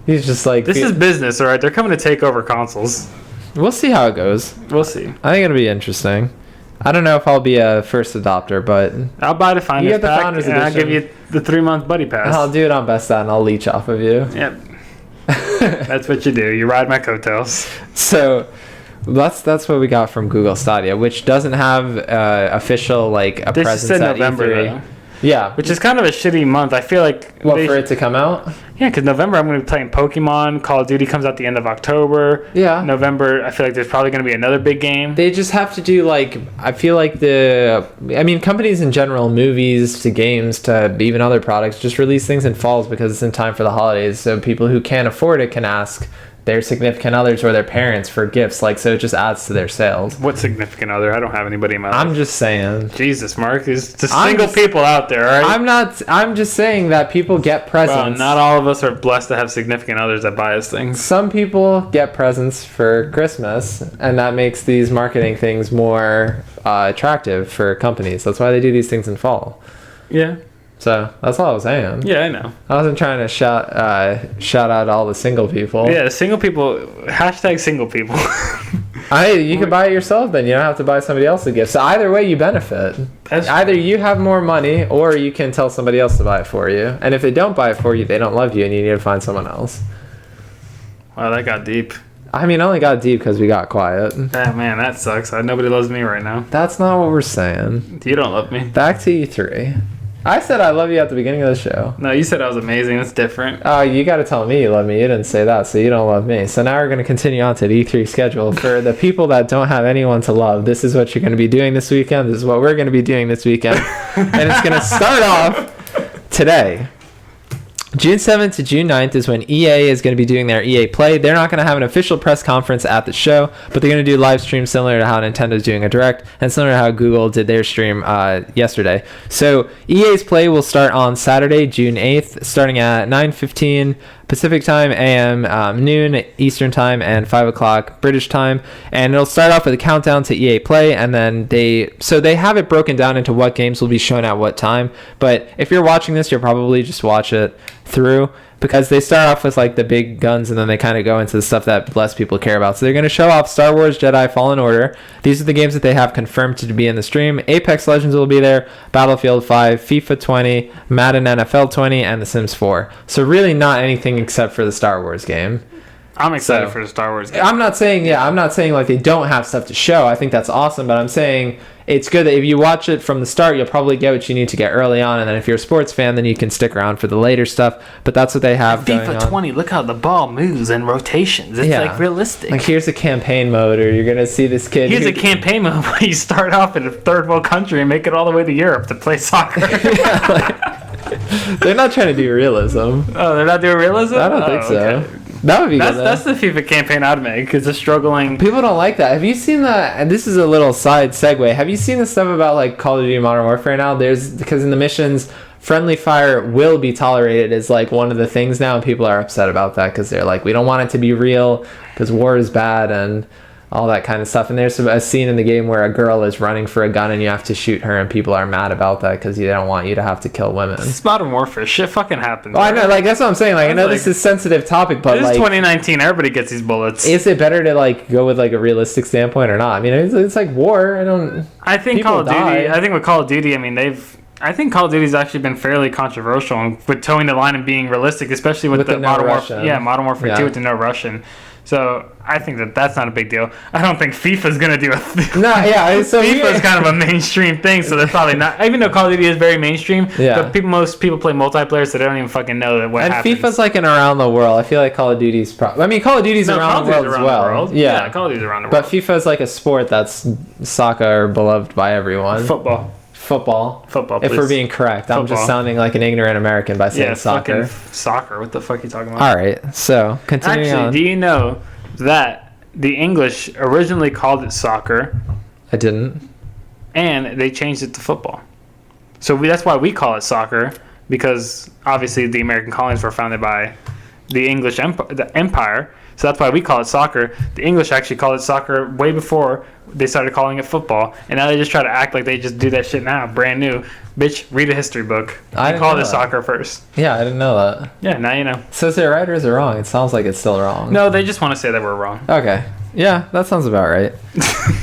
He's just like... This is business, all right? They're coming to take over consoles. We'll see how it goes. We'll see. I think it'll be interesting. I don't know if I'll be a first adopter, but I'll buy the Founders get the Pack, Founders and I'll Edition. give you the 3-month buddy pass. I'll do it on Best Ad and I'll leech off of you. Yep. That's what you do. You ride my coattails. So that's what we got from Google Stadia, which doesn't have official like a This presence said at November, E3. though. Yeah. Which is kind of a shitty month. I feel like... What, for it to come out? Yeah, because November I'm going to be playing Pokemon. Call of Duty comes out the end of October. Yeah. November, I feel like there's probably going to be another big game. They just have to do like, I feel like companies in general, movies to games to even other products, just release things in falls because it's in time for the holidays. So people who can't afford it can ask their significant others or their parents for gifts. Like, so it just adds to their sales. What significant other? I don't have anybody in my life. I'm just saying. Jesus, Mark. There's just I'm single just- people out there, all right? I'm just saying that people get Well, presents. not all of us are blessed to have significant others that buy us things. Some people get presents for Christmas, and that makes these marketing things more attractive for companies. That's why they do these things in fall. Yeah. So that's all I was saying. Yeah, I know. I wasn't trying to shout out all the single people. Yeah, single people. Hashtag single people. You can buy it yourself then. You don't have to buy somebody else a gift. So either way, you benefit. That's Either you have more money, or you can tell somebody else to buy it for you. And if they don't buy it for you, they don't love you, and you need to find someone else. Wow, that got deep. I mean, it only got deep because we got quiet. Ah, man, that sucks. Nobody loves me right now. That's not what we're saying. You don't love me. Back to E3. I said I love you at the beginning of the show. No, you said I was amazing. That's different. Oh, you got to tell me you love me. You didn't say that, so you don't love me. So now we're going to continue on to the E3 schedule. For the people that don't have anyone to love, this is what you're going to be doing this weekend. This is what we're going to be doing this weekend. And it's going to start off today. June 7th to June 9th is when EA is going to be doing their EA Play. They're not going to have an official press conference at the show, but they're going to do live stream similar to how Nintendo's doing a Direct and similar to how Google did their stream yesterday. So EA's Play will start on Saturday, June 8th, starting at 9:15 Pacific time, AM, noon Eastern time, and 5 o'clock British time. And it'll start off with a countdown to EA Play, and then they have it broken down into what games will be shown at what time. But if you're watching this, you'll probably just watch it through, because they start off with like the big guns and then they kind of go into the stuff that less people care about. So they're going to show off Star Wars Jedi Fallen Order. These are the games that they have confirmed to be in the stream. Apex Legends will be there, Battlefield 5, FIFA 20, Madden NFL 20, and The Sims 4. So really not anything except for the Star Wars game. I'm excited for the Star Wars game. I'm not saying like they don't have stuff to show. I think that's awesome, but I'm saying it's good that if you watch it from the start, you'll probably get what you need to get early on, and then if you're a sports fan, then you can stick around for the later stuff. But that's what they have going on. FIFA 20, look how the ball moves and rotations. It's like realistic. Like here's a campaign mode, or you're gonna see this kid. Here's a campaign mode where you start off in a third world country and make it all the way to Europe to play soccer. They're not trying to do realism. Oh, they're not doing realism? I don't think so. Okay. That would be good. That's the FIFA campaign I'd make. It's a struggling. People don't like that. Have you seen that? And this is a little side segue. Have you seen the stuff about like Call of Duty Modern Warfare now? Because in the missions, friendly fire will be tolerated as like one of the things now, and people are upset about that because they're like, we don't want it to be real because war is bad and all that kind of stuff. And there's a scene in the game where a girl is running for a gun and you have to shoot her, and people are mad about that because they don't want you to have to kill women. It's Modern Warfare. Shit fucking happens. Oh, I know. Like that's what I'm saying. Like I know this is a sensitive topic, but this like is 2019. Everybody gets these bullets. Is it better to like go with like a realistic standpoint or not? I mean, it's like war. I think Call of Duty. I think with Call of Duty, I mean I think Call of Duty's actually been fairly controversial with towing the line and being realistic, especially with the Modern Warfare. Yeah, Modern Warfare 2 with the no Russian. So I think that's not a big deal. I don't think FIFA's gonna do No, yeah. So FIFA's kind of a mainstream thing, so they're probably not. Even though Call of Duty is very mainstream, but most people play multiplayer, so they don't even fucking know that what happens. And FIFA's like an around the world. I feel like Call of Duty's Call of Duty's around the world as well. Yeah, Call of Duty's around the world. But FIFA's like a sport that's soccer beloved by everyone. Football. If we're being correct. I'm just sounding like an ignorant American by saying soccer. Soccer. What the fuck are you talking about? All right. So, continuing on. Do you know that the English originally called it soccer? I didn't. And they changed it to football. So that's why we call it soccer, because obviously the American colonies were founded by the English empire. So that's why we call it soccer. The English actually called it soccer way before they started calling it football. And now they just try to act like they just do that shit now, brand new. Bitch, read a history book. I called it soccer first. Yeah, I didn't know that. Yeah, now you know. So is it right or is it wrong? It sounds like it's still wrong. No, they just want to say that we're wrong. Okay. Yeah, that sounds about right.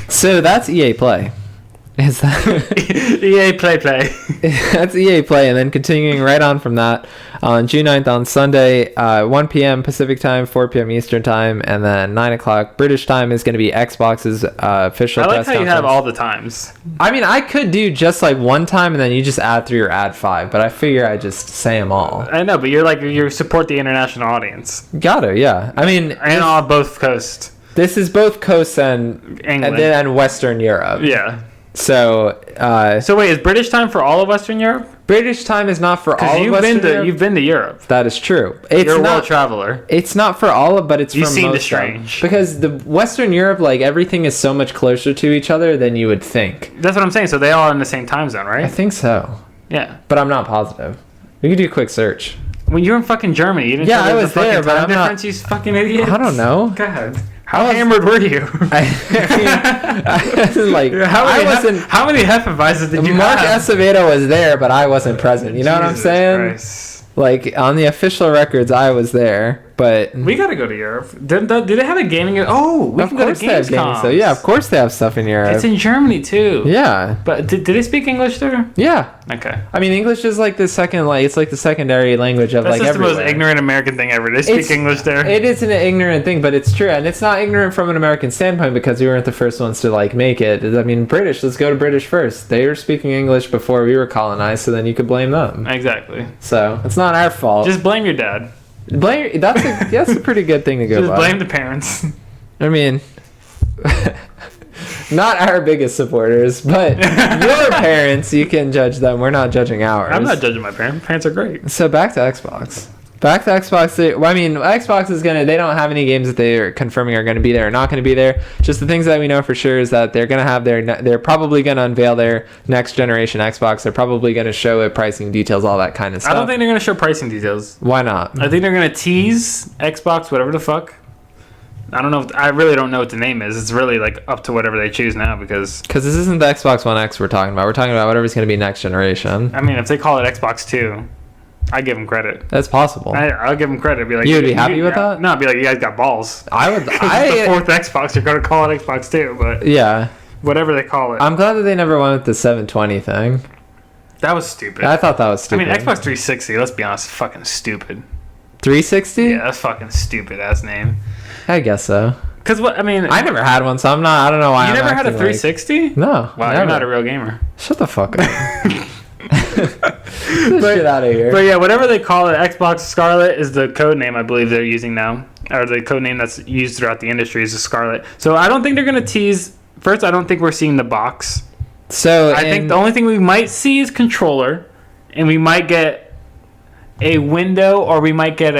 So that's EA Play. Is that EA Play? That's EA Play, and then continuing right on from that, on June 9th on Sunday, 1 p.m. Pacific time, 4 p.m. Eastern time, and then 9 o'clock British time is going to be Xbox's official press conference. I like how you have all the times. I mean, I could do just like one time, and then you just add through your ad 5, but I figure I just say them all. I know, but you support the international audience. Gotta, yeah. I mean, and on both coasts. This is both coasts and England and Western Europe. Yeah. So wait, is British time for all of Western Europe? British time is not for all of Western Europe. You've been to Europe. That is true. You're a world traveler. It's not for all of, but it's for most of them. You seem strange. Because the Western Europe, like everything is so much closer to each other than you would think. That's what I'm saying. So they all are in the same time zone, right? I think so. Yeah. But I'm not positive. We could do a quick search. When you're in fucking Germany, you didn't I was there, but I'm not. You fucking idiot. I don't know. God. How hammered were you? I mean, like, how many Hefeweizens did you Mark have? Acevedo was there, but I wasn't present. You know what I'm saying? Christ. Like, on the official records, I was there, but... We gotta go to Europe. Do they have a gaming... Oh, we can go to Gamescom. So yeah, of course they have stuff in Europe. It's in Germany, too. Yeah. But did they speak English there? Yeah. Okay. I mean, English is like the second, like, it's like the secondary language of, like, everywhere. That's the most ignorant American thing ever. They speak English there. It is an ignorant thing, but it's true. And it's not ignorant from an American standpoint because we weren't the first ones to, like, make it. I mean, British, let's go to British first. They were speaking English before we were colonized, so then you could blame them. Exactly. So, it's not our fault. Just blame your dad. That's a pretty good thing to go by. Just blame the parents. I mean... Not our biggest supporters, but your parents, you can judge them. We're not judging ours. I'm not judging my parents. Parents are great. So back to Xbox. Back to Xbox. Well, I mean, Xbox is gonna. They don't have any games that they are confirming are going to be there or not going to be there. Just the things that we know for sure is that they're going to have They're probably going to unveil their next generation Xbox. They're probably going to show it, pricing details, all that kind of stuff. I don't think they're going to show pricing details. Why not? I think they're going to tease Xbox, whatever the fuck. I don't know. I really don't know what the name is. It's really like up to whatever they choose now because this isn't the Xbox One X we're talking about. We're talking about whatever's going to be next generation. I mean, if they call it Xbox 2, I give them credit. That's possible. I'll give them credit. Be like, you would be happy with that? No, I'd be like, you guys got balls. I would. It's the fourth Xbox. You're going to call it Xbox 2, but yeah, whatever they call it. I'm glad that they never went with the 720 thing. That was stupid. I thought that was stupid. I mean, Xbox 360. Let's be honest, fucking stupid. 360? Yeah, that's fucking stupid ass name. I guess so. Cause what I mean, I never had one, so I'm not. I don't know why. You I'm never had a acting 360? No. Wow, never. you're not a real gamer. Shut the fuck up. Get the shit out of here. But yeah, whatever they call it, Xbox Scarlet is the code name I believe they're using now, or the code name that's used throughout the industry is the Scarlet. So I don't think they're gonna tease. First, I don't think we're seeing the box. So I think the only thing we might see is controller, and we might get a window, or we might get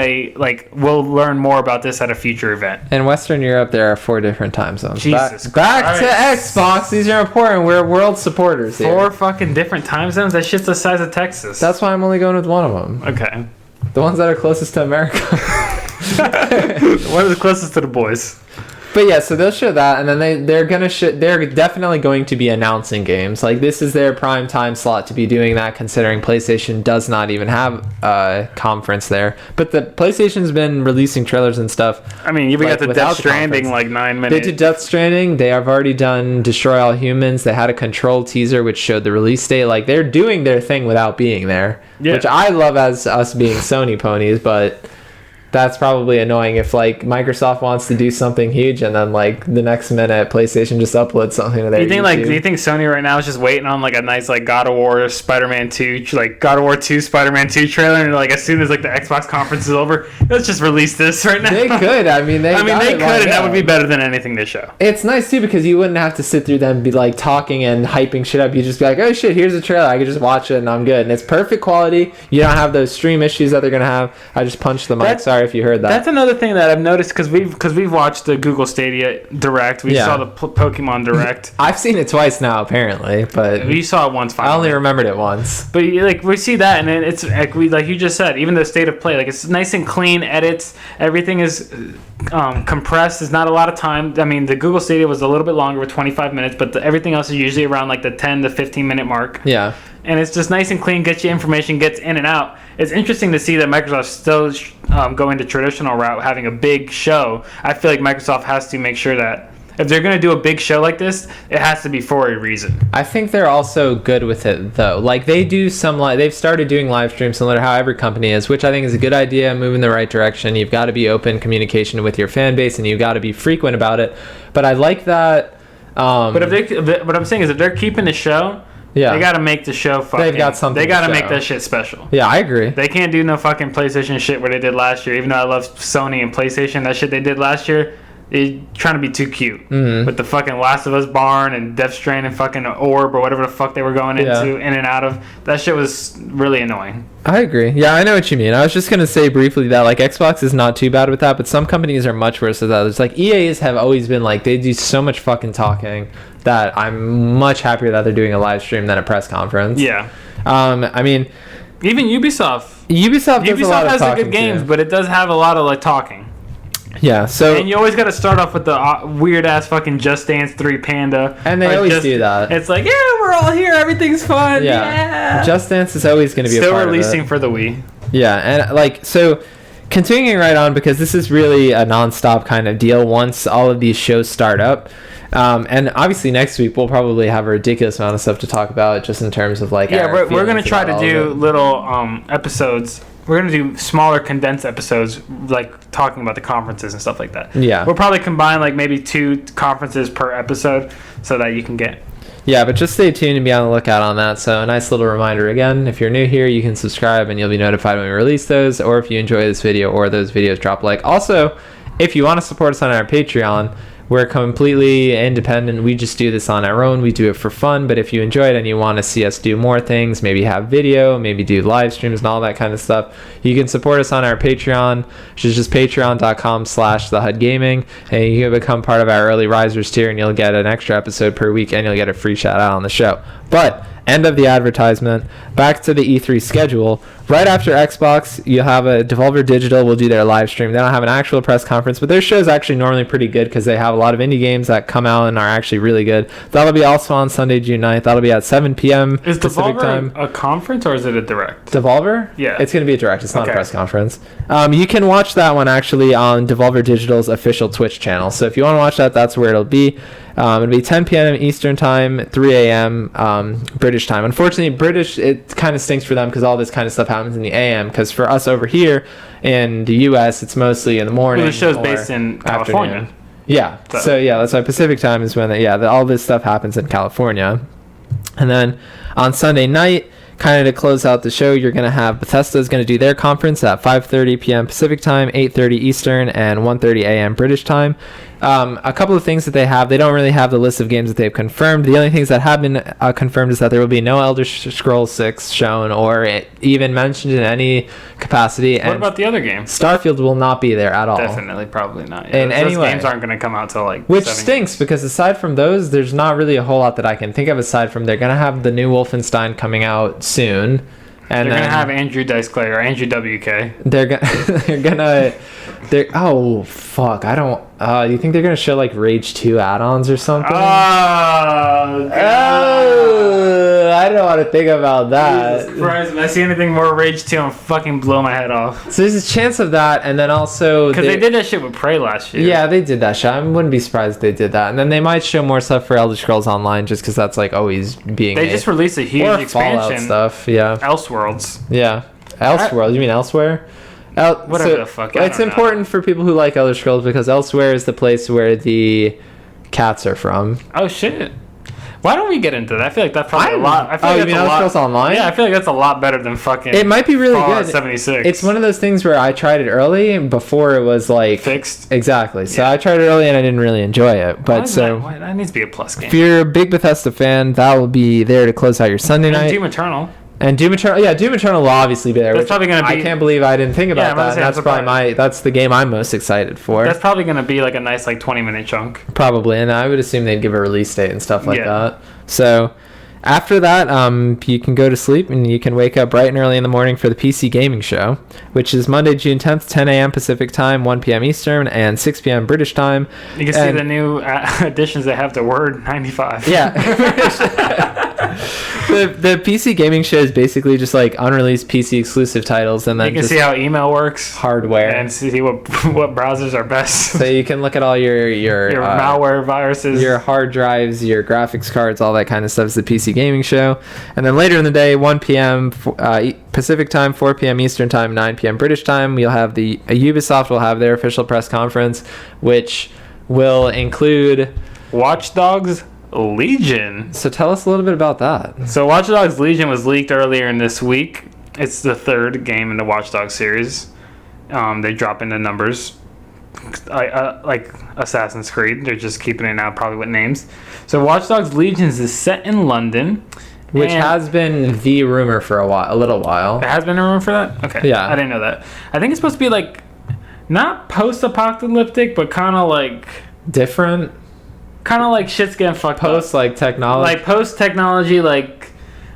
we'll learn more about this at a future event. In Western Europe, there are 4 different time zones. Jesus back to Xbox. These are important. We're world supporters here. 4 fucking different time zones? That shit's the size of Texas. That's why I'm only going with one of them. Okay. The ones that are closest to America. One of the closest to the boys. But yeah, so they'll show that, and then they're definitely going to be announcing games. Like, this is their prime time slot to be doing that, considering PlayStation does not even have a conference there. But the PlayStation's been releasing trailers and stuff. I mean, we got the without Death the Stranding conference. 9 minutes. They did Death Stranding. They have already done Destroy All Humans. They had a Control teaser which showed the release date. Like, they're doing their thing without being there, which I love as us being Sony ponies, but that's probably annoying if Microsoft wants to do something huge and then the next minute PlayStation just uploads something to their YouTube. Do you think Sony right now is just waiting on a nice God of War Spider-Man 2 God of War 2 Spider-Man 2 trailer, and as soon as the Xbox conference is over, let's just release this right now? They could. I mean, they could, and that would be better than anything they show. It's nice too because you wouldn't have to sit through them be talking and hyping shit up. You just be like, oh shit, here's a trailer. I could just watch it and I'm good. And it's perfect quality. You don't have those stream issues that they're gonna have. I just punched the mic. Sorry if you heard that. That's another thing that I've noticed because we've watched the Google Stadia Direct. We saw the Pokemon Direct. I've seen it twice now apparently, but we saw it once. Finally. I only remembered it once. But we see that, and then it's you just said, even the state of play, it's nice and clean edits. Everything is compressed. There's not a lot of time. I mean, the Google Stadia was a little bit longer with 25 minutes, but everything else is usually around the 10 to 15 minute mark. Yeah. And it's just nice and clean, gets you information, gets in and out. It's interesting to see that Microsoft's still going the traditional route, having a big show. I feel like Microsoft has to make sure that if they're going to do a big show like this, it has to be for a reason. I think they're also good with it, though. They do they've started doing live streams similar to how every company is, which I think is a good idea, move in the right direction. You've got to be open communication with your fan base, and you've got to be frequent about it. But I like that. But what I'm saying is if they're keeping the show, they got to make the show fucking. They've got something. They got to make that shit special. Yeah, I agree. They can't do no fucking PlayStation shit where they did last year. Even though I love Sony and PlayStation, that shit they did last year, they're trying to be too cute. Mm-hmm. With the fucking Last of Us barn and Death Stranding and fucking Orb or whatever the fuck they were going in and out of. That shit was really annoying. I agree. Yeah, I know what you mean. I was just going to say briefly that Xbox is not too bad with that, but some companies are much worse with others. EA's have always been they do so much fucking talking that I'm much happier that they're doing a live stream than a press conference. Yeah. I mean, even Ubisoft does a lot of has talking good games, too. But it does have a lot of talking. Yeah, so and you always got to start off with the weird ass fucking Just Dance 3 Panda, and they always do that. It's we're all here, everything's fun. Yeah. Just Dance is always going to be still a part releasing of it. for the Wii. Yeah, and so continuing right on, because this is really a non-stop kind of deal once all of these shows start up. And obviously next week we'll probably have a ridiculous amount of stuff to talk about just in terms of we're going to try to do little episodes. We're going to do smaller condensed episodes talking about the conferences and stuff like that. Yeah. We'll probably combine maybe 2 conferences per episode so that you can get. Yeah, but just stay tuned and be on the lookout on that. So a nice little reminder again, if you're new here, you can subscribe and you'll be notified when we release those, or if you enjoy this video or those videos, drop a like. Also, if you want to support us on our Patreon, We're completely independent. We just do this on our own. We do it for fun. But if you enjoy it and you want to see us do more things, maybe have video, maybe do live streams and all that kind of stuff, you can support us on our Patreon, which is just patreon.com/thehudgaming. And you can become part of our early risers tier, and you'll get an extra episode per week, and you'll get a free shout out on the show. But end of the advertisement. Back to the E3 schedule. Right after Xbox, you'll have a Devolver Digital will do their live stream. They don't have an actual press conference, but their show is actually normally pretty good because they have a lot of indie games that come out and are actually really good. That'll be also on Sunday, June 9th. That'll be at 7 p.m. Is Pacific Devolver time. a conference or is it a direct? Devolver? Yeah. It's going to be a direct. It's not Okay. a press conference. You can watch that one actually on Devolver Digital's official Twitch channel. So if you want to watch that, that's where it'll be. It'll be 10 p.m. Eastern time, 3 a.m. British time. Unfortunately, British, it kind of stinks for them because all this kind of stuff happens in the a.m. Because for us over here in the U.S., it's mostly in the morning. Well, the show's or based in California. afternoon. Yeah. So- So yeah, that's why Pacific time is when all this stuff happens in California. And then on Sunday night, kind of to close out the show, you're going to have Bethesda is going to do their conference at 5:30 p.m. Pacific time, 8:30 Eastern, and 1:30 a.m. British time. A couple of things that they have, they don't really have the list of games that they've confirmed. The only things that have been confirmed is that there will be no Elder Scrolls 6 shown or even mentioned in any capacity. What And about the other games? Starfield will not be there at all. Definitely, probably not. And those anyway- games aren't going to come out till like Which 7 stinks because aside from those, there's not really a whole lot that I can think of aside from they're going to have the new Wolfenstein coming out soon. And They're then going to have Andrew Dice Clay or Andrew WK. oh fuck, I don't, you think they're going to show like Rage 2 add-ons or something? Oh, I don't want to think about that. Jesus Christ, if I see anything more Rage 2, I'm fucking blow my head off. So there's a chance of that, and then also Because they did that shit with Prey last year. Yeah, they did that shit. I wouldn't be surprised if they did that. And then they might show more stuff for Elder Scrolls Online just because that's like always being They made. just released a huge or Fallout expansion. stuff. Yeah, Elseworlds. yeah. Elseworld. You mean Elsewhere? Whatever the fuck, I It's don't know. important for people who like Elder Scrolls because Elsewhere is the place where the cats are from. Oh shit. Why don't we get into that? I feel like that's probably a lot. I feel like you that's mean a Elder lot. Scrolls Online? Yeah, I feel like that's a lot better than fucking. It might be really Fallout good. 76. It's one of those things where I tried it early before it was like fixed. Exactly. So Yeah. I tried it early and I didn't really enjoy it. But That needs to be a plus game. if you're a big Bethesda fan, that will be there to close out your Sunday night. And Doom Eternal. And Doom Eternal, Doom Eternal will obviously be there. That's which probably gonna I be- can't believe I didn't think Yeah, about I'm gonna that. say And I'm that's probably that's the game I'm most excited for. That's probably going to be like a nice 20-minute chunk. Probably, and I would assume they'd give a release date and stuff like Yeah. that. So after that, you can go to sleep and you can wake up bright and early in the morning for the PC Gaming Show, which is Monday, June 10th, 10 a.m. Pacific Time, 1 p.m. Eastern, and 6 p.m. British Time. You can see And- the new additions they have to Word 95. Yeah. the PC Gaming Show is basically just like unreleased PC exclusive titles and then You can just see how email works hardware. and see what browsers are best. So you can look at all your Your malware viruses. your hard drives, your graphics cards, all that kind of stuff is the PC Gaming Show. And then later in the day, 1 p.m. Pacific Time, 4 p.m. Eastern Time, 9 p.m. British Time, we'll have Ubisoft will have their official press conference, which will include... Watch Dogs Legion. So tell us a little bit about that. So Watch Dogs Legion was leaked earlier in this week. It's the third game in the Watch Dogs series. They drop in the numbers. Like Assassin's Creed. They're just keeping it now probably with names. So Watch Dogs Legions is set in London. Which and has been the rumor for a little while. It has been a rumor for that? Okay. Yeah. I didn't know that. I think it's supposed to be like, not post-apocalyptic, but kind of like Different shit's getting fucked post up. like technology. Like post-technology, like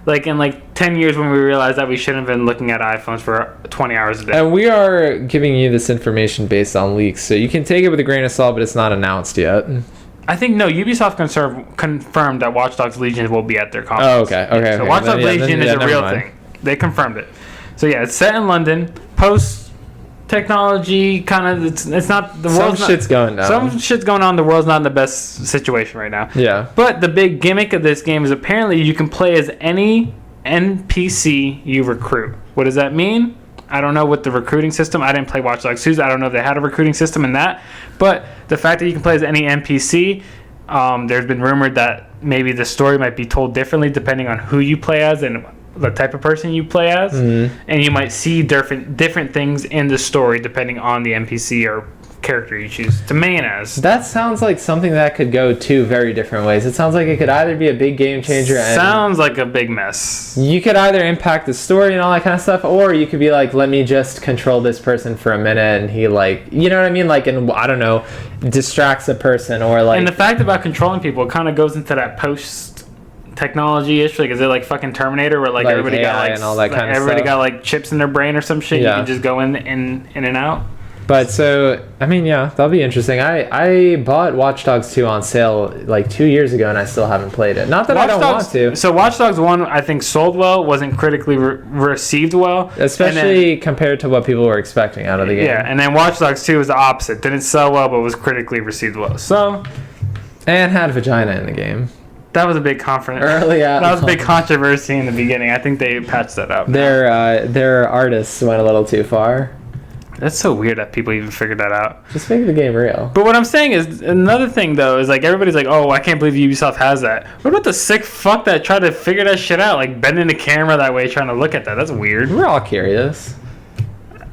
in 10 years when we realized that we shouldn't have been looking at iPhones for 20 hours a day. And we are giving you this information based on leaks, so you can take it with a grain of salt, but it's not announced yet. I think Ubisoft confirmed that Watch Dogs Legion will be at their conference. Oh, okay. So Watch Dogs Legion is a never real mind. thing. They confirmed it. So yeah, it's set in London. Post technology, kind of. It's not the Some world's shit's going down. Some shit's going on. The world's not in the best situation right now. Yeah. But the big gimmick of this game is apparently you can play as any NPC you recruit. What does that mean? I don't know what the recruiting system. I didn't play Watch Dogs 2. I don't know if they had a recruiting system in that. But the fact that you can play as any NPC, there's been rumored that maybe the story might be told differently depending on who you play as and the type of person you play as. Mhm. And you might see different things in the story depending on the NPC or character you choose to main as. That sounds like something that could go two very different ways. It sounds like it could either be a big game changer and Sounds like a big mess. you could either impact the story and all that kind of stuff, or you could be like, let me just control this person for a minute, and he like, you know what I mean, like, and I don't know, distracts a person, or like. And the fact about controlling people, it kind of goes into that post technology issue. Like, is it like fucking Terminator, where like everybody AI got like and all that kind of everybody stuff. got like chips in their brain or some shit? Yeah. You can just go in and out. But so, I mean, yeah, that'll be interesting. I bought Watch Dogs 2 on sale like 2 years ago, and I still haven't played it. Not that I don't want to. So Watch Dogs 1, I think, sold well, wasn't critically received well. Especially compared to what people were expecting out of the game. Yeah, and then Watch Dogs 2 was the opposite. Didn't sell well, but was critically received well. So And had vagina in the game. that was a big conference. Early out. That was a big controversy in the beginning. I think they patched that up. Their artists went a little too far. That's so weird that people even figured that out. Just make the game real. But what I'm saying is, another thing though, is like everybody's like, oh, I can't believe Ubisoft has that. What about the sick fuck that tried to figure that shit out? Like bending the camera that way, trying to look at that. That's weird. We're all curious.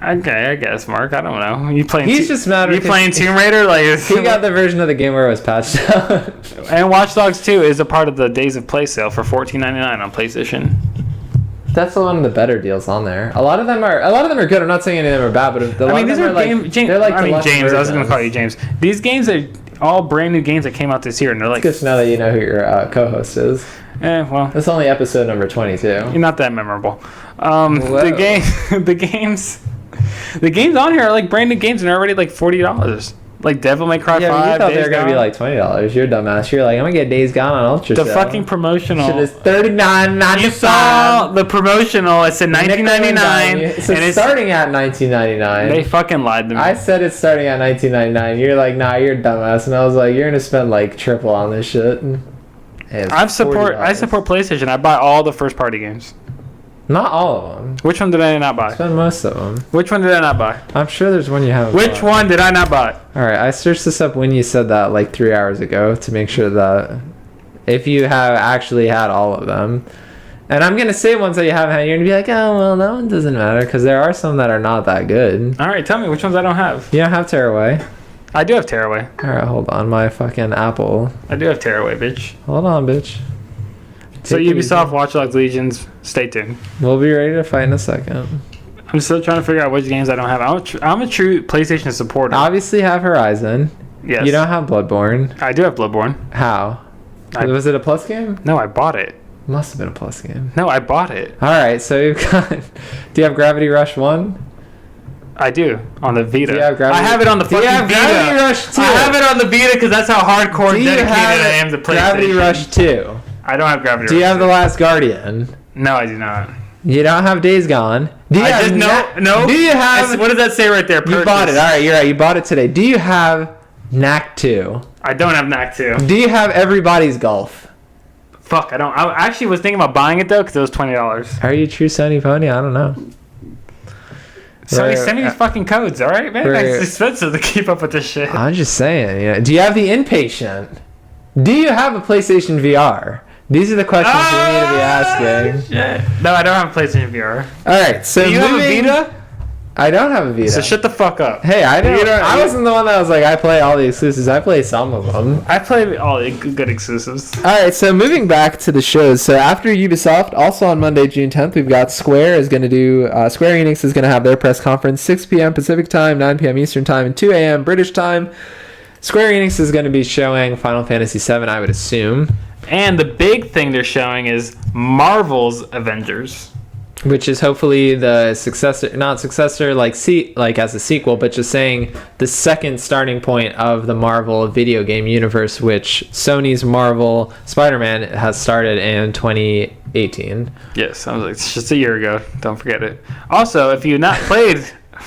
Okay, I guess, Mark. I don't know. You playing? He's just mad You because playing Tomb Raider? Like He got the version of the game where it was patched out. And Watch Dogs 2 is a part of the Days of Play sale for $14.99 on PlayStation. That's one of the better deals on there. A lot of them are good. I'm not saying any of them are bad, but I mean, these are like, James. they're like I mean, deluxe James. I was going to versions. call you James. These games are all brand new games that came out this year, and they're like, Good to know that you know who your co-host is. well, It's only episode number 22. you're not that memorable. Whoa. The games on here are like brand new games, and they're already like $40. Like Devil May Cry 5. Yeah, but you thought they Days were gonna be Gone. like $20. You're a dumbass. You're like, I'm gonna get Days Gone on Ultra. The sale. fucking promotional. Shit is $39.95. You saw the promotional. It said $19.99, It's and it's starting at $19.99. they fucking lied to me. I said it's starting at $19.99. You're like, nah, you're a dumbass, and I was like, you're gonna spend like triple on this shit. Hey, it's I support $40. PlayStation. I buy all the first party games. Not all of them. Which one did I not buy? Spend most of them. Which one did I not buy? I'm sure there's one you haven't. Which bought. one did I not buy? All right, I searched this up when you said that like 3 hours ago to make sure that if you have actually had all of them. And I'm gonna say ones that you haven't had. You're gonna be like, oh well, that one doesn't matter because there are some that are not that good. All right, tell me which ones I don't have. You don't have Tearaway. I do have Tearaway. All right, hold on, my fucking Apple. I do have Tearaway, bitch. Hold on, bitch. So Take it Ubisoft, easy. Watch Dogs Legions, stay tuned. We'll be ready to fight in a second. I'm still trying to figure out which games I don't have. I'm a true PlayStation supporter. Obviously, have Horizon. Yes. You don't have Bloodborne. I do have Bloodborne. How? I- Was it a plus game? No, I bought it. Must have been a plus game. No, I bought it. All right, so you've got. Do you have Gravity Rush 1? I do on the Vita. Do you have Gravity- I have it on the Do you fucking have Vita. Gravity Rush 2? I have it on the Vita because that's how hardcore Do you dedicated have I am to PlayStation. Gravity Rush 2? I don't have Gravity Do you Rush. have The Last Guardian? No, I do not. You don't have Days Gone. Do you I have just no. Do you have? What does that say right there? You bought it. All right, you're right. You bought it today. Do you have Knack 2? I don't have Knack 2. Do you have Everybody's Golf? Fuck, I don't. I actually was thinking about buying it though because it was $20. Are you a true Sony pony? I don't know. Sony, Right, send me these fucking codes, all right, man? right. It's expensive to keep up with this shit. I'm just saying. You know, do you have the Inpatient? Do you have a PlayStation VR? These are the questions you need to be asking. Shit. No, I don't have a PlayStation VR. All right, so Do you have a moving- Vita? I don't have a Vita. So shut the fuck up. Hey, I didn't. You don't- I wasn't the one that was like, I play all the exclusives. I play some of them. I play all the good exclusives. All right, so moving back to the shows. So after Ubisoft, also on Monday, June 10th, we've got Square is going to do. Square Enix is going to have their press conference 6 p.m. Pacific time, 9 p.m. Eastern time, and 2 a.m. British time. Square Enix is going to be showing Final Fantasy VII, I would assume, And the big thing they're showing is Marvel's Avengers. which is hopefully the successor, not successor like as a sequel, but just saying the second starting point of the Marvel video game universe, which Sony's Marvel Spider-Man has started in 2018. Yes, I was like, it's just a year ago. Don't forget it. Also, if you've not played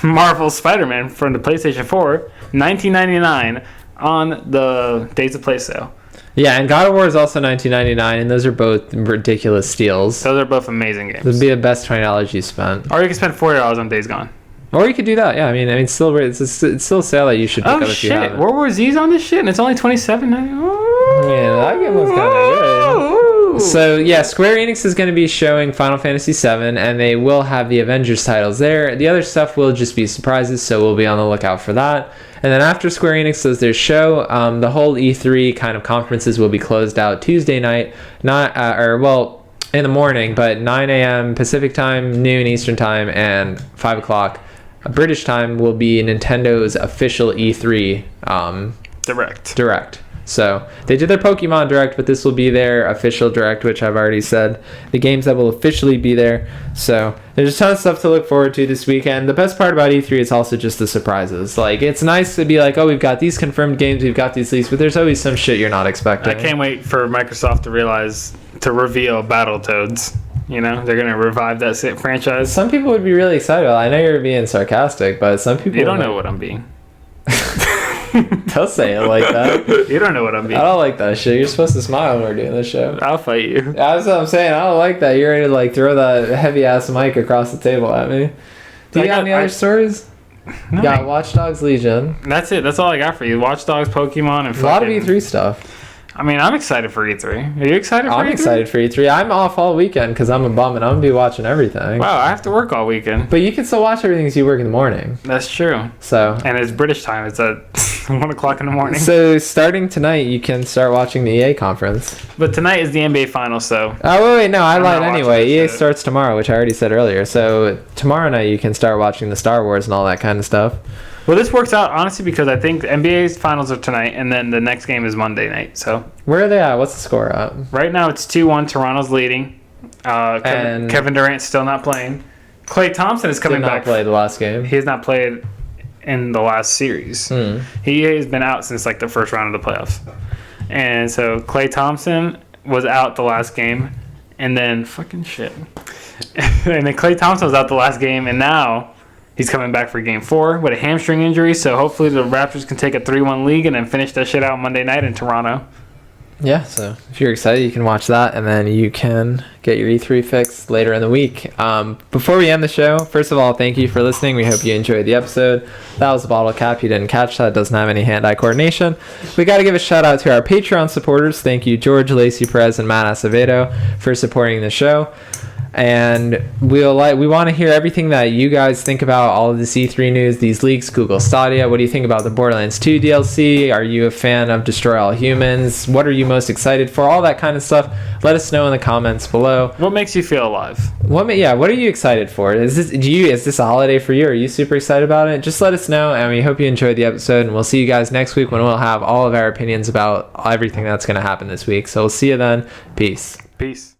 Marvel Spider-Man from the PlayStation 4, $19.99 on the Days of Play sale. Yeah, and God of War is also $19.99, and those are both ridiculous steals. Those are both amazing games. This would be the best $20 you spent. Or you can spend $40 on Days Gone. Or you could do that. Yeah, I mean, still, it's still a sale that you should pick up Oh if you shit! have it. World War Z's on this shit, and it's only $27.99. Yeah, that game was kinda good. So yeah, Square Enix is going to be showing Final Fantasy VII, and they will have the Avengers titles there. The other stuff will just be surprises, so we'll be on the lookout for that. And then after Square Enix does their show, the whole E3 kind of conferences will be closed out Tuesday night, in the morning, but 9 a.m. Pacific time, noon Eastern time, and 5 o'clock British time will be Nintendo's official E3 direct. So they did their Pokemon Direct, but this will be their official Direct, which I've already said. The games that will officially be there. So there's a ton of stuff to look forward to this weekend. The best part about E3 is also just the surprises. Like, it's nice to be like, oh, we've got these confirmed games, we've got these leaks, but there's always some shit you're not expecting. I can't wait for Microsoft to reveal Battletoads. You know, they're going to revive that franchise. Some people would be really excited. I know you're being sarcastic, but some people... You don't know what I'm being. Don't say it like that. You don't know what I'm being. I don't like that shit. You're supposed to smile when we're doing this show. I'll fight you. That's what I'm saying. I don't like that. You're ready to like throw that heavy ass mic across the table at me. Do you got any other stories? No. You got Watch Dogs Legion. That's it. That's all I got for you. Watch Dogs, Pokemon, and a lot of E3 stuff. I mean, I'm excited for E3. Are you excited for E3? I'm excited for E3. I'm off all weekend because I'm a bum and I'm going to be watching everything. Wow, I have to work all weekend. But you can still watch everything because you work in the morning. That's true. So. And it's British time. It's at 1 o'clock in the morning. So starting tonight, you can start watching the EA conference. But tonight is the NBA Finals, so. Oh, wait, no, I lied anyway. EA starts tomorrow, which I already said earlier. So tomorrow night, you can start watching the Star Wars and all that kind of stuff. Well, this works out, honestly, because I think the NBA's finals are tonight, and then the next game is Monday night. So where are they at? What's the score at? Right now, it's 2-1. Toronto's leading. Kevin Durant's still not playing. Klay Thompson is coming back. Did not play the last game. He has not played in the last series. He has been out since, like, the first round of the playoffs. And so Klay Thompson was out the last game, and then fucking shit. And then Klay Thompson was out the last game, and now... he's coming back for Game 4 with a hamstring injury, so hopefully the Raptors can take a 3-1 lead and then finish that shit out Monday night in Toronto. Yeah, so if you're excited, you can watch that, and then you can get your E3 fix later in the week. Before we end the show, first of all, thank you for listening. We hope you enjoyed the episode. That was the bottle cap. You didn't catch that. It doesn't have any hand-eye coordination. We got to give a shout-out to our Patreon supporters. Thank you, George, Lacey Perez, and Matt Acevedo for supporting the show. And we want to hear everything that you guys think about all of this E3 news, these leaks, Google Stadia. What do you think about the Borderlands 2 DLC? Are you a fan of Destroy All Humans? What are you most excited for? All that kind of stuff. Let us know in the comments below. What makes you feel alive? What are you excited for? Is this a holiday for you? Are you super excited about it? Just let us know, and we hope you enjoyed the episode. And we'll see you guys next week when we'll have all of our opinions about everything that's going to happen this week. So we'll see you then. Peace. Peace.